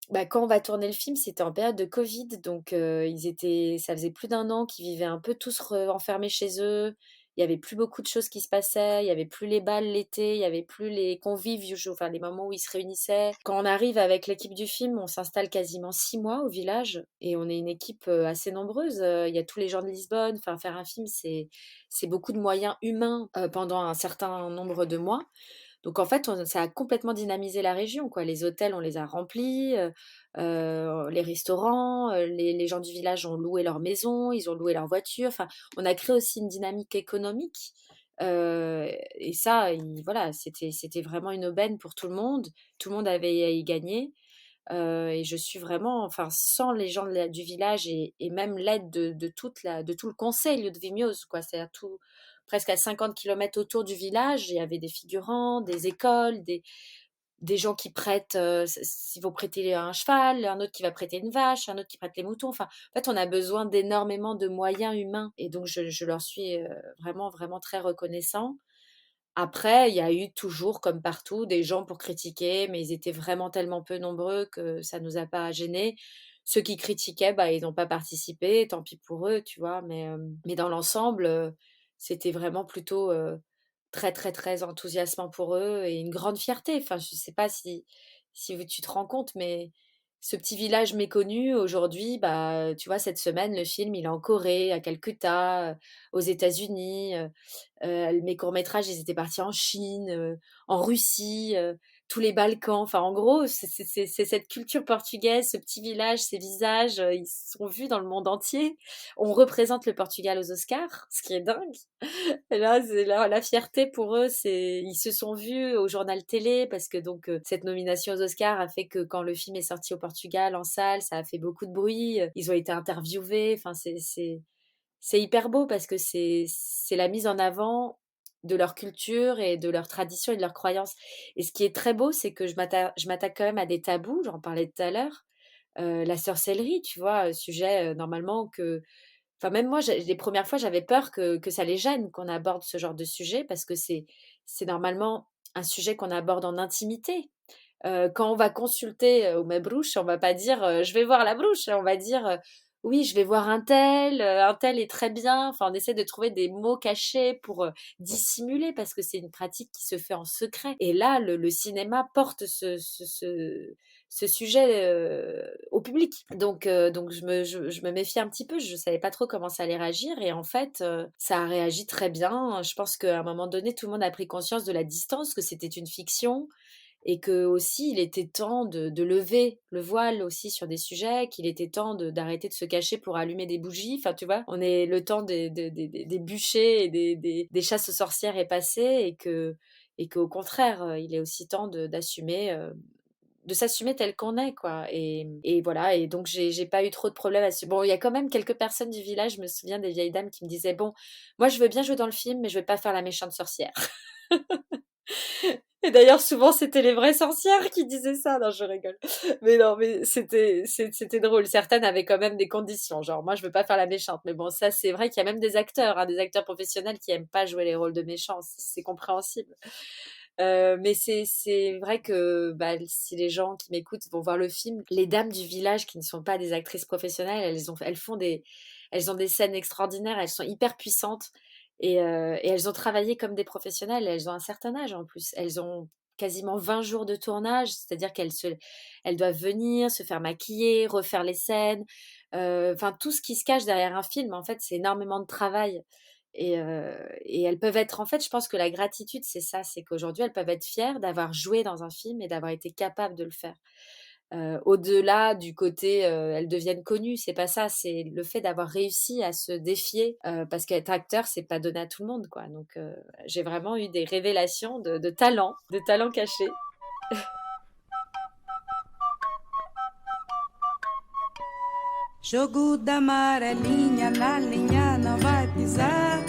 Bah, quand on va tourner le film, c'était en période de Covid, donc ça faisait plus d'un an qu'ils vivaient un peu tous enfermés chez eux. Il y avait plus beaucoup de choses qui se passaient, il y avait plus les balles l'été, il y avait plus les convives, enfin les moments où ils se réunissaient. Quand on arrive avec l'équipe du film, on s'installe quasiment 6 mois au village et on est une équipe assez nombreuse. Il y a tous les gens de Lisbonne. Enfin, faire un film, c'est beaucoup de moyens humains pendant un certain nombre de mois. Donc en fait, ça a complètement dynamisé la région, quoi. Les hôtels, on les a remplis, les restaurants, les gens du village ont loué leur maison, ils ont loué leur voiture. Enfin, on a créé aussi une dynamique économique. Et ça, voilà, c'était vraiment une aubaine pour tout le monde. Tout le monde avait à y gagner. Et je suis vraiment, enfin, sans les gens du village et même l'aide de tout le conseil de Vimioz, quoi. C'est-à-dire presque à 50 kilomètres autour du village, il y avait des figurants, des écoles, des gens qui prêtent, s'ils vont prêter un cheval, un autre qui va prêter une vache, un autre qui prête les moutons. Enfin, en fait, on a besoin d'énormément de moyens humains. Et donc, je leur suis vraiment, vraiment très reconnaissant. Après, il y a eu toujours, comme partout, des gens pour critiquer, mais ils étaient vraiment tellement peu nombreux que ça nous a pas gênés. Ceux qui critiquaient, bah, ils n'ont pas participé, tant pis pour eux, tu vois. Mais dans l'ensemble, c'était vraiment plutôt très, très, très enthousiasmant pour eux et une grande fierté. Enfin, je sais pas si tu te rends compte, mais ce petit village méconnu, aujourd'hui, bah, tu vois, cette semaine, le film, il est en Corée, à Calcutta, aux États-Unis. Mes courts-métrages, ils étaient partis en Chine, en Russie, tous les Balkans. Enfin, en gros, c'est cette culture portugaise, ce petit village, ces visages, ils sont vus dans le monde entier. On représente le Portugal aux Oscars, ce qui est dingue. Et là, c'est la fierté pour eux, ils se sont vus au journal télé parce que donc cette nomination aux Oscars a fait que quand le film est sorti au Portugal en salle, ça a fait beaucoup de bruit. Ils ont été interviewés. Enfin, c'est hyper beau parce que c'est la mise en avant de leur culture et de leur tradition et de leurs croyances. Et ce qui est très beau, c'est que je m'attaque quand même à des tabous, j'en parlais tout à l'heure. La sorcellerie, tu vois, sujet normalement que... Enfin, même moi, les premières fois, j'avais peur que ça les gêne qu'on aborde ce genre de sujet parce que c'est normalement un sujet qu'on aborde en intimité. Quand on va consulter au Mabrouche, on va pas dire je vais voir la brouche, on va dire oui, je vais voir un tel est très bien. Enfin, on essaie de trouver des mots cachés pour dissimuler parce que c'est une pratique qui se fait en secret. Et là, le cinéma porte ce sujet au public. Donc je me méfie un petit peu, je savais pas trop comment ça allait réagir et en fait, ça a réagi très bien. Je pense qu'à un moment donné, tout le monde a pris conscience de la distance, que c'était une fiction et que aussi il était temps de lever le voile aussi sur des sujets, qu'il était temps d'arrêter de se cacher pour allumer des bougies. Enfin, tu vois, le temps des bûchers et des chasses aux sorcières est passé et qu'au contraire, il est aussi temps d'assumer. De s'assumer tel qu'on est, quoi. Et voilà, et donc j'ai pas eu trop de problèmes à ce... Bon, il y a quand même quelques personnes du village, je me souviens des vieilles dames qui me disaient, bon, moi je veux bien jouer dans le film, mais je veux pas faire la méchante sorcière. Et d'ailleurs, souvent, c'était les vraies sorcières qui disaient ça. Non, je rigole. Mais non, mais c'était drôle. Certaines avaient quand même des conditions. Genre, moi, je veux pas faire la méchante. Mais bon, ça, c'est vrai qu'il y a même des acteurs, hein, des acteurs professionnels qui aiment pas jouer les rôles de méchants. C'est compréhensible. Mais c'est vrai que bah, si les gens qui m'écoutent vont voir le film, les dames du village qui ne sont pas des actrices professionnelles, elles ont des scènes extraordinaires, elles sont hyper puissantes et elles ont travaillé comme des professionnelles. Elles ont un certain âge en plus. Elles ont quasiment 20 jours de tournage, c'est-à-dire elles doivent venir, se faire maquiller, refaire les scènes. Enfin, tout ce qui se cache derrière un film, en fait, c'est énormément de travail. Et elles peuvent être, en fait, je pense que la gratitude, c'est ça, c'est qu'aujourd'hui, elles peuvent être fières d'avoir joué dans un film et d'avoir été capables de le faire. Au-delà du côté, elles deviennent connues, c'est pas ça, c'est le fait d'avoir réussi à se défier, parce qu'être acteur, c'est pas donné à tout le monde, quoi. Donc, j'ai vraiment eu des révélations de talent caché. Jogo da amarelinha na linha não vai pisar.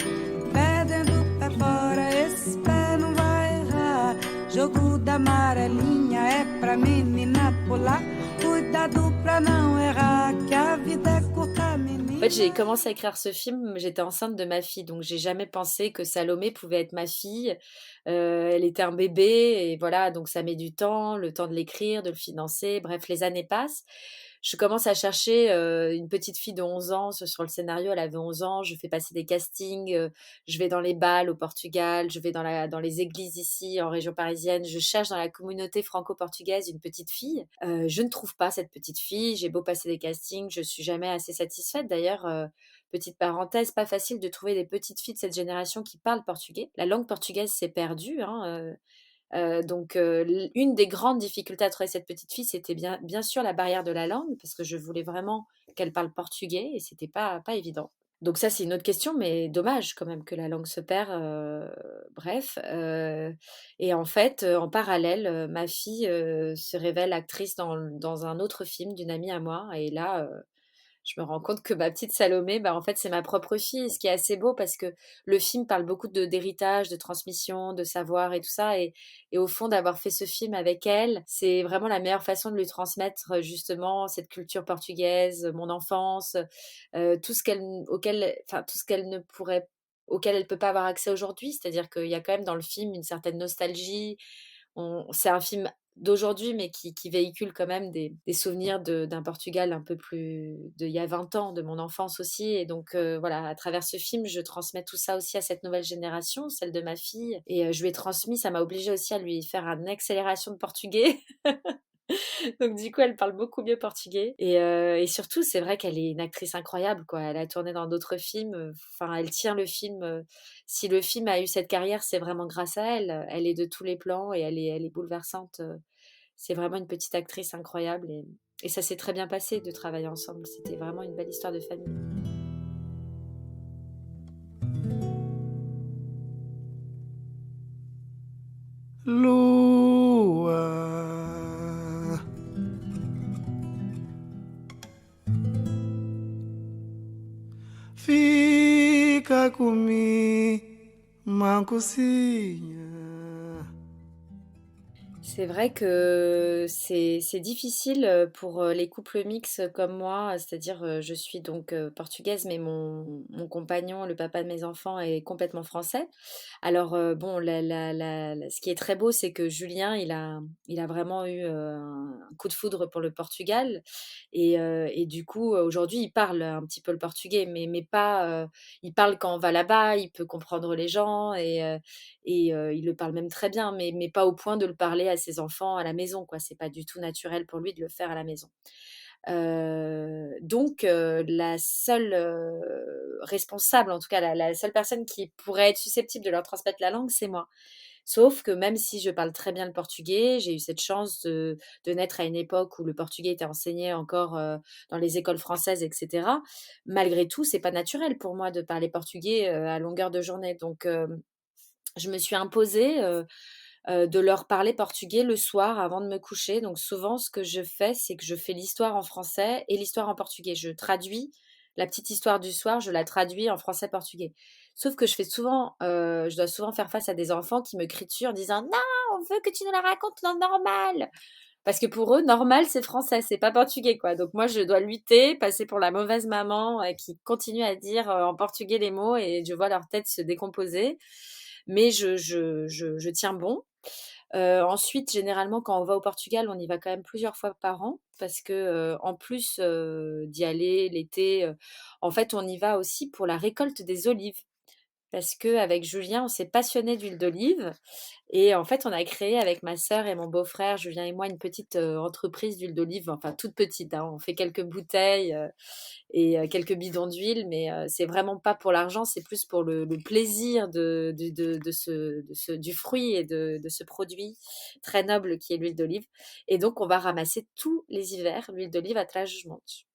Pé dentro, pé fora, esse pé não vai errar. Jogo da amarelinha é pra menina pular. cuidado pra não errar, que a vida é curta, En fait, j'ai menina. commencé à écrire ce film, j'étais enceinte de ma fille, donc j'ai jamais pensé que Salomé pouvait être ma fille. Elle était un bébé et voilà, donc ça met du temps, le temps de l'écrire, de le financer, bref, les années passent. Je commence à chercher, une petite fille de 11 ans sur le scénario, elle avait 11 ans, je fais passer des castings, je vais dans les bals au Portugal, je vais dans les églises ici en région parisienne, je cherche dans la communauté franco-portugaise une petite fille. Je ne trouve pas cette petite fille, j'ai beau passer des castings, je suis jamais assez satisfaite. D'ailleurs, petite parenthèse, pas facile de trouver des petites filles de cette génération qui parlent portugais. La langue portugaise s'est perdue, hein, donc une des grandes difficultés à trouver cette petite fille, c'était bien sûr la barrière de la langue, parce que je voulais vraiment qu'elle parle portugais et c'était pas évident. Donc ça, c'est une autre question, mais dommage quand même que la langue se perd, bref, et en fait, en parallèle, ma fille, se révèle actrice dans un autre film d'une amie à moi et là, je me rends compte que ma petite Salomé, bah, en fait, c'est ma propre fille, ce qui est assez beau parce que le film parle beaucoup d'héritage, de transmission, de savoir et tout ça et au fond, d'avoir fait ce film avec elle, c'est vraiment la meilleure façon de lui transmettre, justement cette culture portugaise, mon enfance, tout ce qu'elle tout ce qu'elle ne pourrait auquel elle peut pas avoir accès aujourd'hui. C'est-à-dire qu'il y a quand même dans le film une certaine nostalgie. C'est un film d'aujourd'hui, mais qui véhicule quand même des souvenirs d'un Portugal un peu plus d'il y a 20 ans, de mon enfance aussi. Et donc, voilà, à travers ce film, je transmets tout ça aussi à cette nouvelle génération, celle de ma fille. Et je lui ai transmis, ça m'a obligée aussi à lui faire une accélération de portugais. Donc du coup, elle parle beaucoup mieux portugais et surtout, c'est vrai qu'elle est une actrice incroyable, quoi. Elle a tourné dans d'autres films, enfin, elle tient le film, si le film a eu cette carrière, c'est vraiment grâce à elle. Elle est de tous les plans et elle est bouleversante, c'est vraiment une petite actrice incroyable et ça s'est très bien passé de travailler ensemble. C'était vraiment une belle histoire de famille. Lua, fica comigo, mancocinha. C'est vrai que c'est difficile, pour, les couples mixtes comme moi, c'est-à-dire, je suis donc, portugaise, mais mon compagnon, le papa de mes enfants, est complètement français. Alors, bon, la ce qui est très beau, c'est que Julien, il a vraiment eu, un coup de foudre pour le Portugal et du coup, aujourd'hui, il parle un petit peu le portugais, mais pas, il parle quand on va là-bas, il peut comprendre les gens et il le parle même très bien, mais pas au point de le parler à ses enfants à la maison, quoi. C'est pas du tout naturel pour lui de le faire à la maison. Donc la seule, responsable, en tout cas la seule personne qui pourrait être susceptible de leur transmettre la langue, c'est moi. Sauf que même si je parle très bien le portugais, j'ai eu cette chance de naître à une époque où le portugais était enseigné encore, dans les écoles françaises et cetera. Malgré tout, c'est pas naturel pour moi de parler portugais, à longueur de journée. Donc je me suis imposée, de leur parler portugais le soir avant de me coucher. Donc souvent, ce que je fais, c'est que je fais l'histoire en français et l'histoire en portugais. Je traduis la petite histoire du soir, je la traduis en français-portugais. Sauf que je dois souvent faire face à des enfants qui me crient dessus en disant: «Non, on veut que tu nous la racontes en normal!» Parce que pour eux, normal, c'est français, c'est pas portugais, quoi. Donc moi, je dois lutter, passer pour la mauvaise maman, qui continue à dire, en portugais les mots et je vois leur tête se décomposer. Mais je tiens bon. Ensuite, généralement, quand on va au Portugal, on y va quand même plusieurs fois par an parce que, en plus, d'y aller l'été, en fait, on y va aussi pour la récolte des olives. Parce qu'avec Julien, on s'est passionné d'huile d'olive et en fait, on a créé avec ma sœur et mon beau-frère, Julien et moi, une petite, entreprise d'huile d'olive, enfin toute petite, hein. On fait quelques bouteilles, et quelques bidons d'huile, mais c'est vraiment pas pour l'argent, c'est plus pour le plaisir du fruit et de ce produit très noble qui est l'huile d'olive et donc on va ramasser tous les hivers l'huile d'olive à Trás-os-Montes.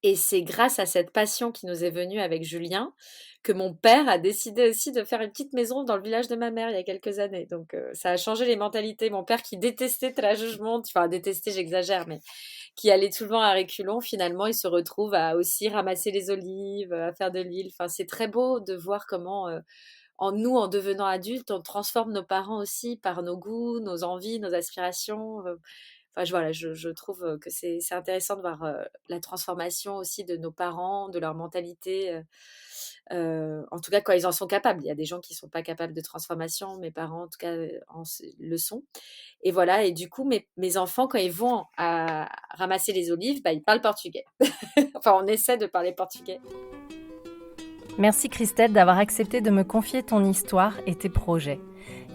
Et c'est grâce à cette passion qui nous est venue avec Julien que mon père a décidé aussi de faire une petite maison dans le village de ma mère il y a quelques années. Donc ça a changé les mentalités. Mon père qui détestait Trás-os-Montes, enfin détestait, j'exagère, mais qui allait tout le temps à reculons, finalement il se retrouve à aussi ramasser les olives, à faire de l'huile. Enfin c'est très beau de voir comment en devenant adultes, on transforme nos parents aussi par nos goûts, nos envies, nos aspirations. Enfin, je trouve que c'est intéressant de voir la transformation aussi de nos parents, de leur mentalité, en tout cas quand ils en sont capables. Il y a des gens qui ne sont pas capables de transformation, mes parents en tout cas le sont. Et voilà, et du coup, mes enfants, quand ils vont ramasser les olives, ils parlent portugais. Enfin, on essaie de parler portugais. Merci Christelle d'avoir accepté de me confier ton histoire et tes projets.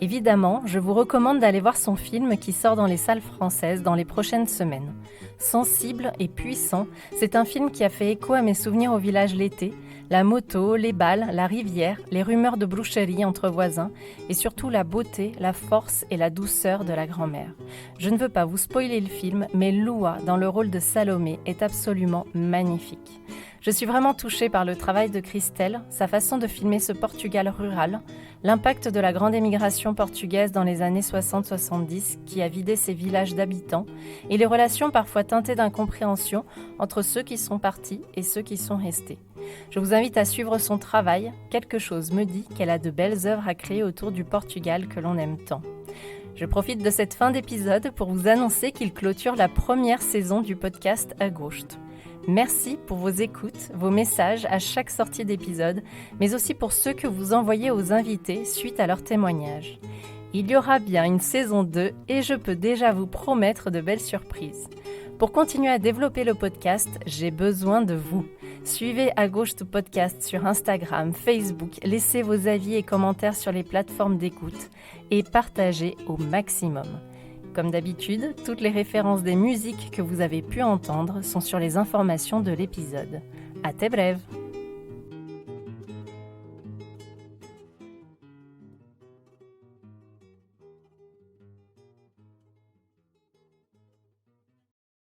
Évidemment, je vous recommande d'aller voir son film qui sort dans les salles françaises dans les prochaines semaines. Sensible et puissant, c'est un film qui a fait écho à mes souvenirs au village l'été, la moto, les balles, la rivière, les rumeurs de brucherie entre voisins et surtout la beauté, la force et la douceur de la grand-mère. Je ne veux pas vous spoiler le film, mais Lua, dans le rôle de Salomé, est absolument magnifique. Je suis vraiment touchée par le travail de Christelle, sa façon de filmer ce Portugal rural, l'impact de la grande émigration portugaise dans les années 60-70 qui a vidé ces villages d'habitants et les relations parfois teintées d'incompréhension entre ceux qui sont partis et ceux qui sont restés. Je vous invite à suivre son travail. Quelque chose me dit qu'elle a de belles œuvres à créer autour du Portugal que l'on aime tant. Je profite de cette fin d'épisode pour vous annoncer qu'il clôture la première saison du podcast Agosto. Merci pour vos écoutes, vos messages à chaque sortie d'épisode, mais aussi pour ceux que vous envoyez aux invités suite à leurs témoignages. Il y aura bien une saison 2 et je peux déjà vous promettre de belles surprises. Pour continuer à développer le podcast, j'ai besoin de vous. Suivez Agosto Podcast sur Instagram, Facebook, laissez vos avis et commentaires sur les plateformes d'écoute et partagez au maximum. Comme d'habitude, toutes les références des musiques que vous avez pu entendre sont sur les informations de l'épisode. À très brève!